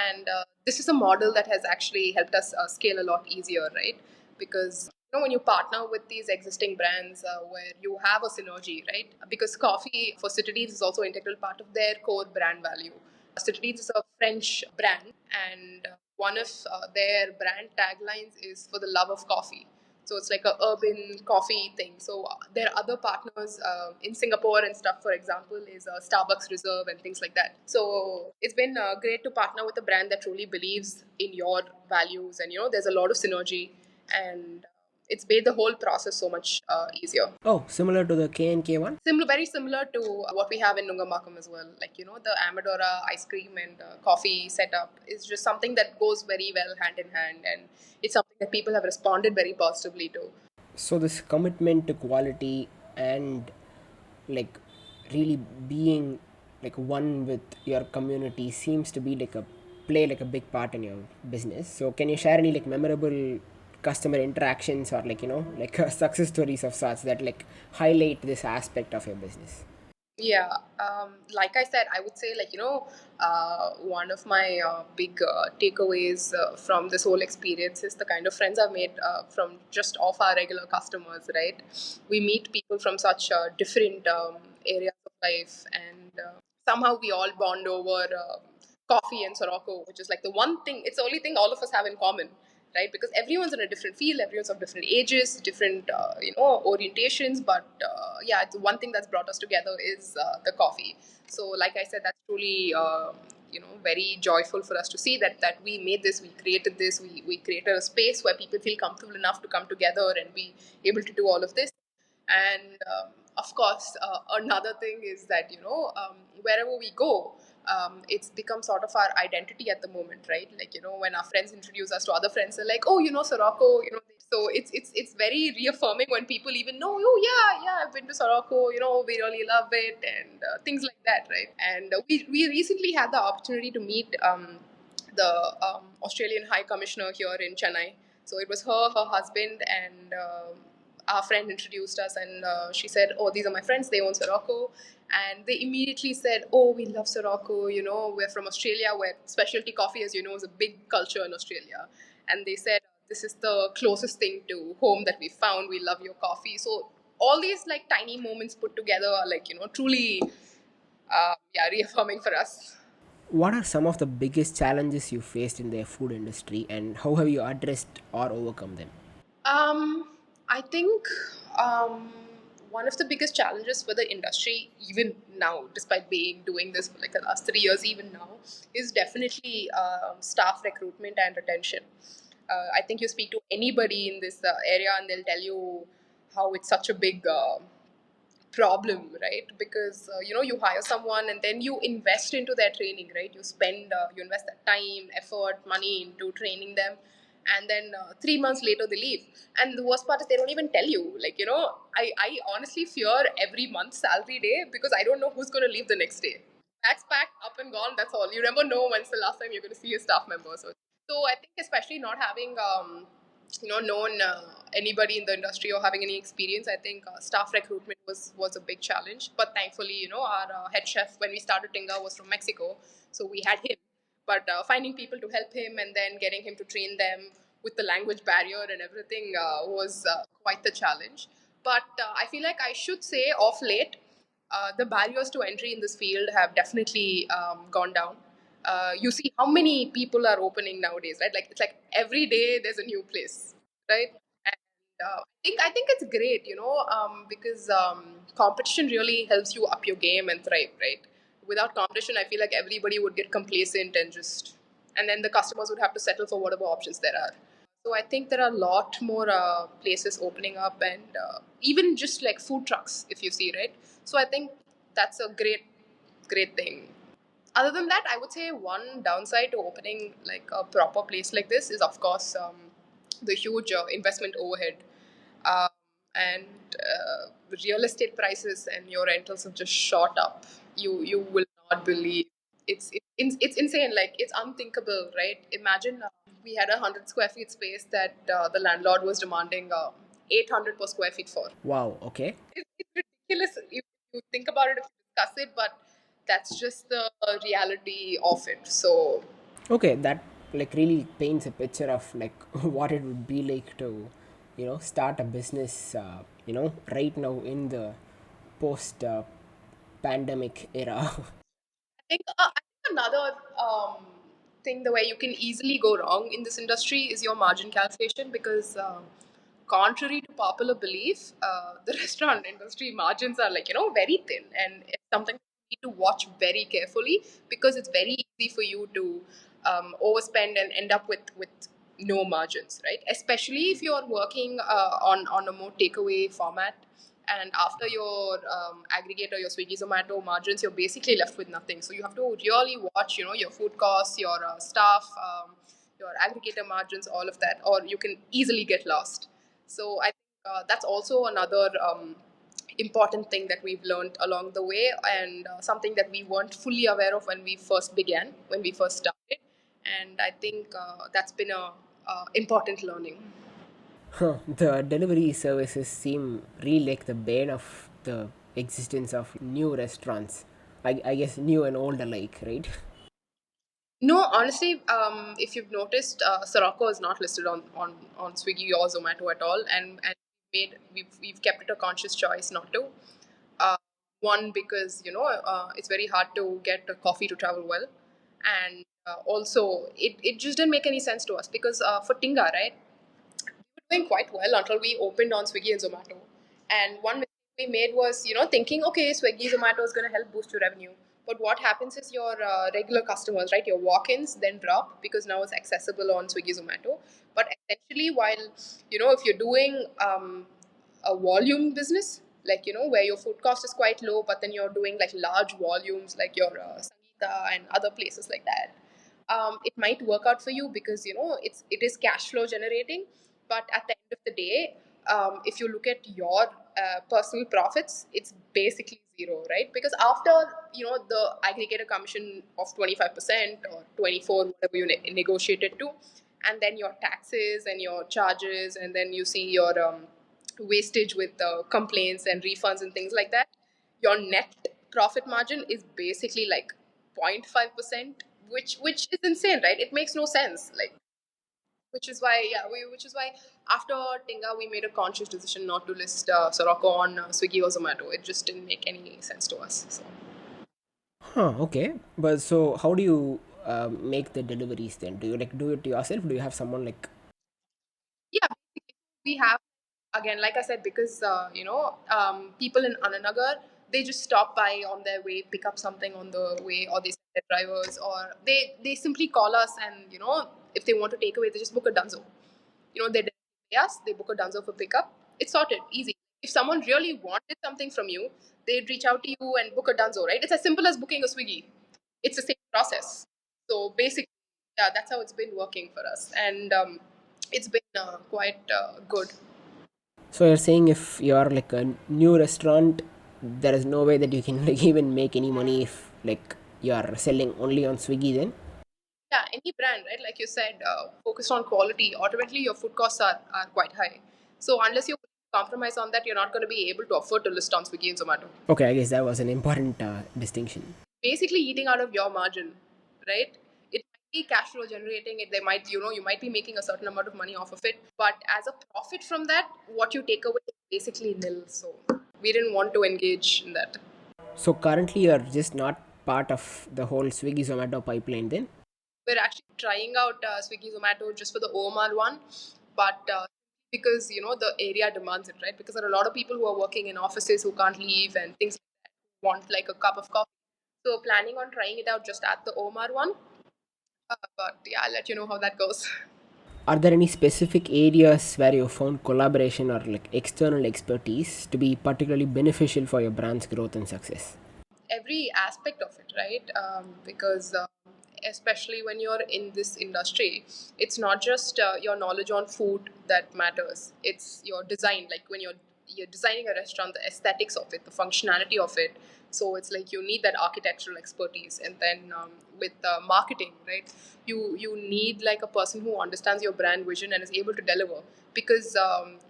And this is a model that has actually helped us scale a lot easier, right? Because when you partner with these existing brands where you have a synergy, right? Because coffee for Citadines is also an integral part of their core brand value. Citadines is a French brand, and one of their brand taglines is for the love of coffee. So it's like a urban coffee thing. So there are other partners in Singapore and stuff. For example, is Starbucks Reserve and things like that. So it's been great to partner with a brand that truly believes in your values, and there's a lot of synergy, and it's made the whole process so much easier. Oh, similar to the K&K one. Similar, very similar to what we have in Nungamakam as well. Like the Amadora ice cream and coffee setup is just something that goes very well hand in hand, and it's something that people have responded very positively to. So this commitment to quality and like really being like one with your community seems to be like a play like a big part in your business. So can you share any like memorable customer interactions or like like success stories of sorts that like highlight this aspect of your business? Yeah, like I said, I would say one of my big takeaways from this whole experience is the kind of friends I've made from just off our regular customers. Right, we meet people from such different areas of life, and somehow we all bond over coffee and Soroco, which is like the one thing. It's the only thing all of us have in common, right? Because everyone's in a different field, everyone's of different ages, different orientations, but yeah, it's one thing that's brought us together is the coffee. So like I said, that's truly very joyful for us to see that we made this, we created this, we created a space where people feel comfortable enough to come together and be able to do all of this. And of course, another thing is that wherever we go, it's become sort of our identity at the moment, right? Like when our friends introduce us to other friends, they're like, oh, Soroco, so it's very reaffirming when people even know, oh yeah, I've been to Soroco, we really love it, and things like that, right? And we recently had the opportunity to meet the Australian High Commissioner here in Chennai. So it was her, her husband, and our friend introduced us, and she said, "Oh, these are my friends. They own Soroco." And they immediately said, "Oh, we love Soroco. You know, we're from Australia, where specialty coffee, as you know, is a big culture in Australia." And they said, "This is the closest thing to home that we found. We love your coffee." So all these like tiny moments put together are like truly, yeah, reaffirming for us. What are some of the biggest challenges you faced in the food industry, and how have you addressed or overcome them? I think one of the biggest challenges for the industry, even now, despite being doing this for like the last 3 years, even now, is definitely staff recruitment and retention. I think you speak to anybody in this area, and they'll tell you how it's such a big problem, right? Because you hire someone and then you invest into their training, right? You invest that time, effort, money into training them, and then 3 months later they leave. And the worst part is they don't even tell you. Like I honestly fear every month's salary day because I don't know who's going to leave the next day. Bags packed, up and gone. That's all. You never know when's the last time you're going to see a staff member. So I think especially not having known anybody in the industry or having any experience, I think staff recruitment was a big challenge. But thankfully, our head chef when we started Tinga was from Mexico, so we had him. But finding people to help him and then getting him to train them with the language barrier and everything was quite the challenge. But I feel like I should say, of late, the barriers to entry in this field have definitely gone down. You see how many people are opening nowadays, right? Like it's like every day there's a new place, right? And I think it's great, because competition really helps you up your game and thrive, right? Without competition, I feel like everybody would get complacent and then the customers would have to settle for whatever options there are. So I think there are a lot more places opening up, and even just like food trucks, if you see, right? So I think that's a great thing. Other than that, I would say one downside to opening like a proper place like this is, of course, the huge investment overhead. Um, and real estate prices and your rentals have just shot up. You will not believe. It's insane. Like it's unthinkable, right? Imagine we had 100 square feet space that the landlord was demanding 800 per square feet for. Wow, okay. It's ridiculous if you think about it, if you discuss it, but that's just the reality of it. So Okay, that like really paints a picture of like what it would be like to, start a business, right now in the post pandemic era. I think another thing, the way you can easily go wrong in this industry is your margin calculation because, contrary to popular belief, the restaurant industry margins are like, very thin, and it's something you need to watch very carefully because it's very easy for you to overspend and end up with no margins, right? Especially if you're working on a more takeaway format, and after your aggregator, your Swiggy, Zomato margins, you're basically left with nothing. So you have to really watch, your food costs, your staff, your aggregator margins, all of that, or you can easily get lost. So I think that's also another important thing that we've learned along the way, and something that we weren't fully aware of when we first began, when we first started. And I think that's been a important learning. Huh, the delivery services seem really like the bane of the existence of new restaurants. I guess new and old alike, right? No, honestly, if you've noticed, Soroco is not listed on Swiggy or Zomato at all, and we've kept it a conscious choice not to. Uh, One, because it's very hard to get a coffee to travel well, and also it just didn't make any sense to us because for Tinga, right, we were doing quite well until we opened on Swiggy and Zomato. And one mistake we made was, thinking, okay, Swiggy, Zomato is going to help boost your revenue. But what happens is your regular customers, right, your walk-ins then drop because now it's accessible on Swiggy, Zomato. But essentially, while, if you're doing a volume business, like, where your food cost is quite low, but then you're doing like large volumes, like your Sangeeta and other places like that, it might work out for you because it is cash flow generating. But at the end of the day, if you look at your personal profits, it's basically zero, right? Because after the aggregator commission of 25% or 24, whatever you negotiated to, and then your taxes and your charges, and then you see your wastage with complaints and refunds and things like that, your net profit margin is basically like 0.5%, which is insane, right? It makes no sense. Like, which is why after Tinga, we made a conscious decision not to list Soroco on Swiggy or Zomato. It just didn't make any sense to us. So Huh, okay. But so how do you make the deliveries then? Do you like do it yourself? Do you have someone like? yeah, we have, again, like I said, because people in Ananagar, they just stop by on their way, pick up something on the way, or they send their drivers, or they simply call us, and if they want to take away, they just book a Dunzo. They pay us, they book a Dunzo for pickup. It's sorted, easy. If someone really wanted something from you, they'd reach out to you and book a Dunzo, right? It's as simple as booking a Swiggy. It's the same process. So basically, yeah, that's how it's been working for us, and it's been quite good. So you're saying if you're like a new restaurant, there is no way that you can like even make any money if like you are selling only on Swiggy then? Yeah, any brand, right? Like you said, focused on quality, automatically your food costs are quite high. So unless you compromise on that, you're not going to be able to afford to list on Swiggy and Zomato. Okay, I guess that was an important distinction. Basically eating out of your margin, right? It might be cash flow generating. They might, you might be making a certain amount of money off of it, but as a profit from that, what you take away is basically nil. So we didn't want to engage in that. So currently you're just not part of the whole Swiggy Zomato pipeline then? We're actually trying out Swiggy Zomato just for the OMR one, but because the area demands it, right? Because there are a lot of people who are working in offices who can't leave and things like that, who want like a cup of coffee. So planning on trying it out just at the OMR one, but yeah, I'll let you know how that goes. Are there any specific areas where you found collaboration or like external expertise to be particularly beneficial for your brand's growth and success? Every aspect of it, right? Because especially when you're in this industry, it's not just your knowledge on food that matters. It's your design. Like when you're designing a restaurant, the aesthetics of it, the functionality of it. So it's like you need that architectural expertise, and then with marketing, right? You need like a person who understands your brand vision and is able to deliver, because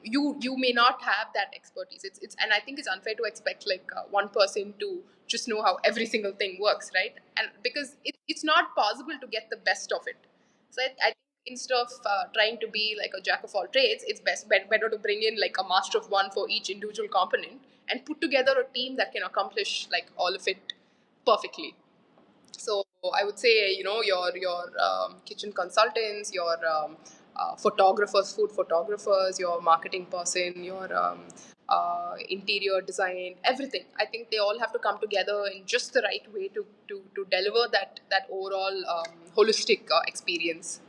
you may not have that expertise. It's and I think it's unfair to expect like one person to just know how every single thing works, right? And because it's not possible to get the best of it. So I think instead of trying to be like a jack of all trades, it's better to bring in like a master of one for each individual component and put together a team that can accomplish like all of it perfectly. So I would say, your kitchen consultants, your photographers, food photographers, your marketing person, your interior design, everything. I think they all have to come together in just the right way to deliver that overall holistic experience.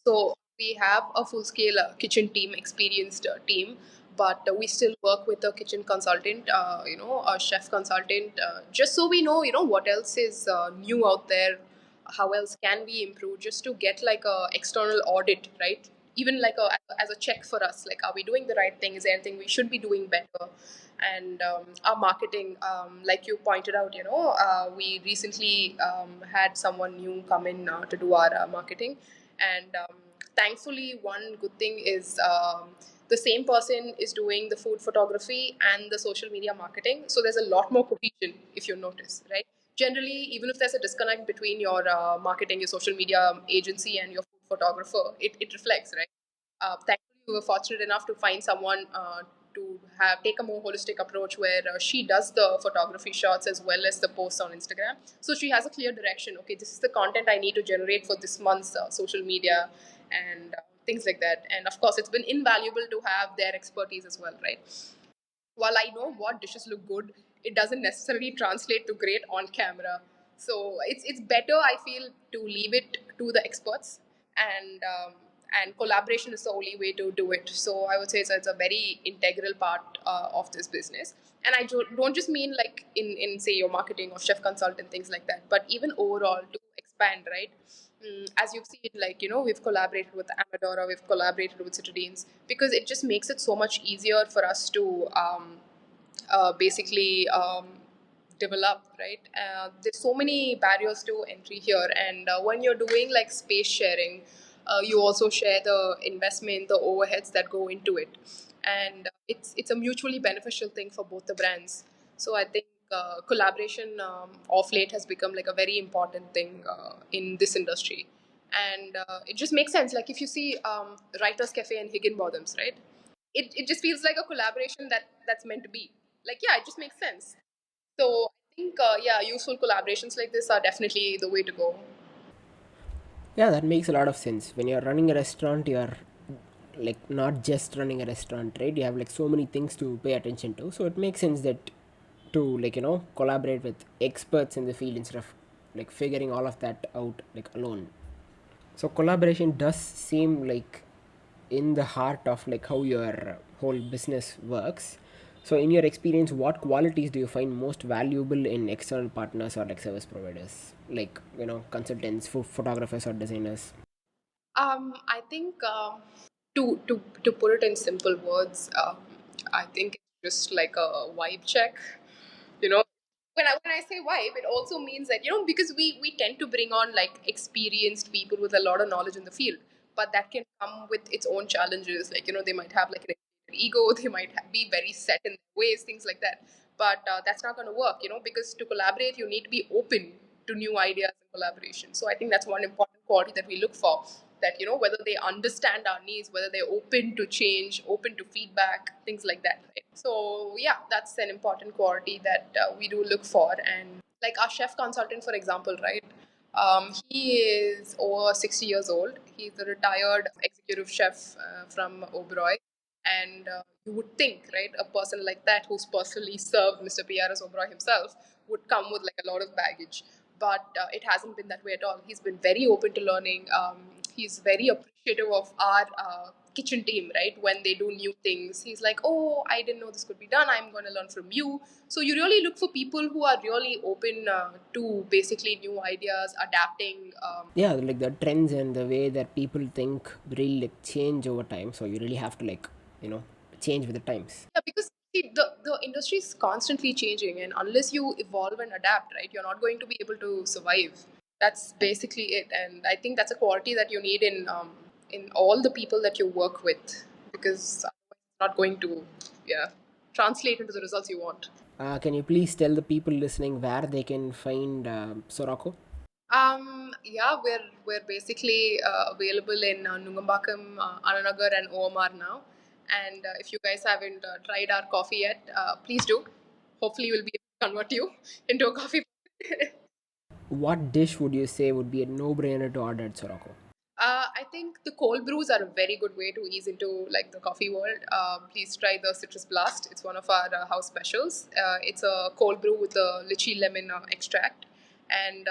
So we have a full scale kitchen team, experienced team, but we still work with a kitchen consultant, a chef consultant, just so we know, what else is new out there, how else can we improve, just to get like a external audit, right? Even like as a check for us, like, are we doing the right thing? Is there anything we should be doing better? And our marketing, like you pointed out, we recently had someone new come in to do our marketing, and thankfully, one good thing is the same person is doing the food photography and the social media marketing. So there's a lot more cohesion, if you notice, right? Generally, even if there's a disconnect between your marketing, your social media agency, and your food photographer, it reflects, right? Thankfully, we were fortunate enough to find someone to have take a more holistic approach, where she does the photography shots as well as the posts on Instagram. So she has a clear direction. Okay, this is the content I need to generate for this month's social media, and things like that. And of course, it's been invaluable to have their expertise as well, right? While I know what dishes look good, it doesn't necessarily translate to great on camera. So it's better, I feel, to leave it to the experts, and collaboration is the only way to do it. So I would say it's a very integral part of this business. And I don't just mean like in say your marketing or chef consultant, things like that, but even overall to expand, right? As you've seen, like, we've collaborated with Amadora, we've collaborated with Citadines, because it just makes it so much easier for us to basically develop, right? There's so many barriers to entry here, and when you're doing like space sharing, You also share the investment, the overheads that go into it, and it's a mutually beneficial thing for both the brands. So I think collaboration of late has become like a very important thing in this industry, and it just makes sense. Like if you see Writers Cafe and Higginbotham's, right? It just feels like a collaboration that's meant to be. Like yeah, it just makes sense. So I think yeah, useful collaborations like this are definitely the way to go. Yeah, that makes a lot of sense. When you're running a restaurant, you're like not just running a restaurant, right? You have like so many things to pay attention to. So it makes sense that to like collaborate with experts in the field instead of like figuring all of that out like alone. So collaboration does seem like in the heart of like how your whole business works. So in your experience, what qualities do you find most valuable in external partners or like service providers, like consultants, photographers or designers? I think to put it in simple words, I think it's just like a vibe check. You know, when I say vibe, it also means that because we tend to bring on like experienced people with a lot of knowledge in the field, but that can come with its own challenges. Like they might have like an ego, they might be very set in their ways, things like that. But that's not going to work, because to collaborate, you need to be open to new ideas and collaboration. So I think that's one important quality that we look for. That whether they understand our needs, whether they're open to change, open to feedback, things like that. Right? So yeah, that's an important quality that we do look for. And like our chef consultant, for example, right? He is over 60 years old. He's a retired executive chef from Oberoi. And you would think, right, a person like that who's personally served Mr. P.R.S. Oberoi himself would come with like a lot of baggage. But it hasn't been that way at all. He's been very open to learning. He's very appreciative of our kitchen team, right? When they do new things, he's like, "Oh, I didn't know this could be done. I'm going to learn from you." So you really look for people who are really open to basically new ideas, adapting. Yeah, like the trends and the way that people think really like change over time, so you really have to like you know change with the times. Yeah, because see, the industry is constantly changing, and unless you evolve and adapt, right, you're not going to be able to survive. That's basically it, and I think that's a quality that you need in all the people that you work with, because otherwise it's not going to yeah translate into the results you want. Can you please tell the people listening where they can find Soroco? Yeah, we're basically available in Nungambakam, Ananagar, and OMR now. And if you guys haven't tried our coffee yet, please do. Hopefully, we'll be able to convert you into a coffee. What dish would you say would be a no-brainer to order at Soroco? I think the cold brews are a very good way to ease into like the coffee world. Please try the Citrus Blast. It's one of our house specials. It's a cold brew with a lychee lemon extract, and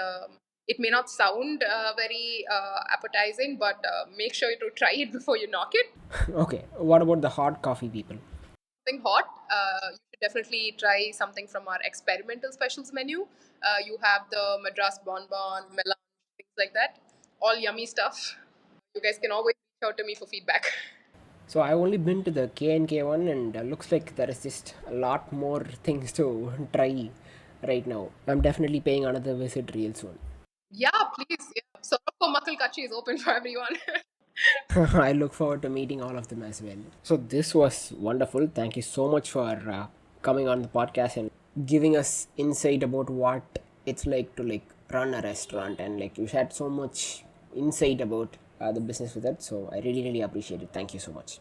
it may not sound very appetizing, but make sure to try it before you knock it. Okay, what about the hot coffee people? Something hot, you should definitely try something from our experimental specials menu. You have the Madras Bonbon, melange, things like that. All yummy stuff. You guys can always reach out to me for feedback. So I've only been to the K&K one, and looks like there is just a lot more things to try right now. I'm definitely paying another visit real soon. Yeah, please. Yeah. Soroko Makal Kachi is open for everyone. I look forward to meeting all of them as well. So this was wonderful. Thank you so much for coming on the podcast and giving us insight about what it's like to like run a restaurant, and like you shared so much insight about the business with it. So I really appreciate it. Thank you so much.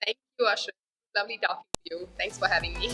Thank you, Ashra. Lovely talking to you. Thanks for having me.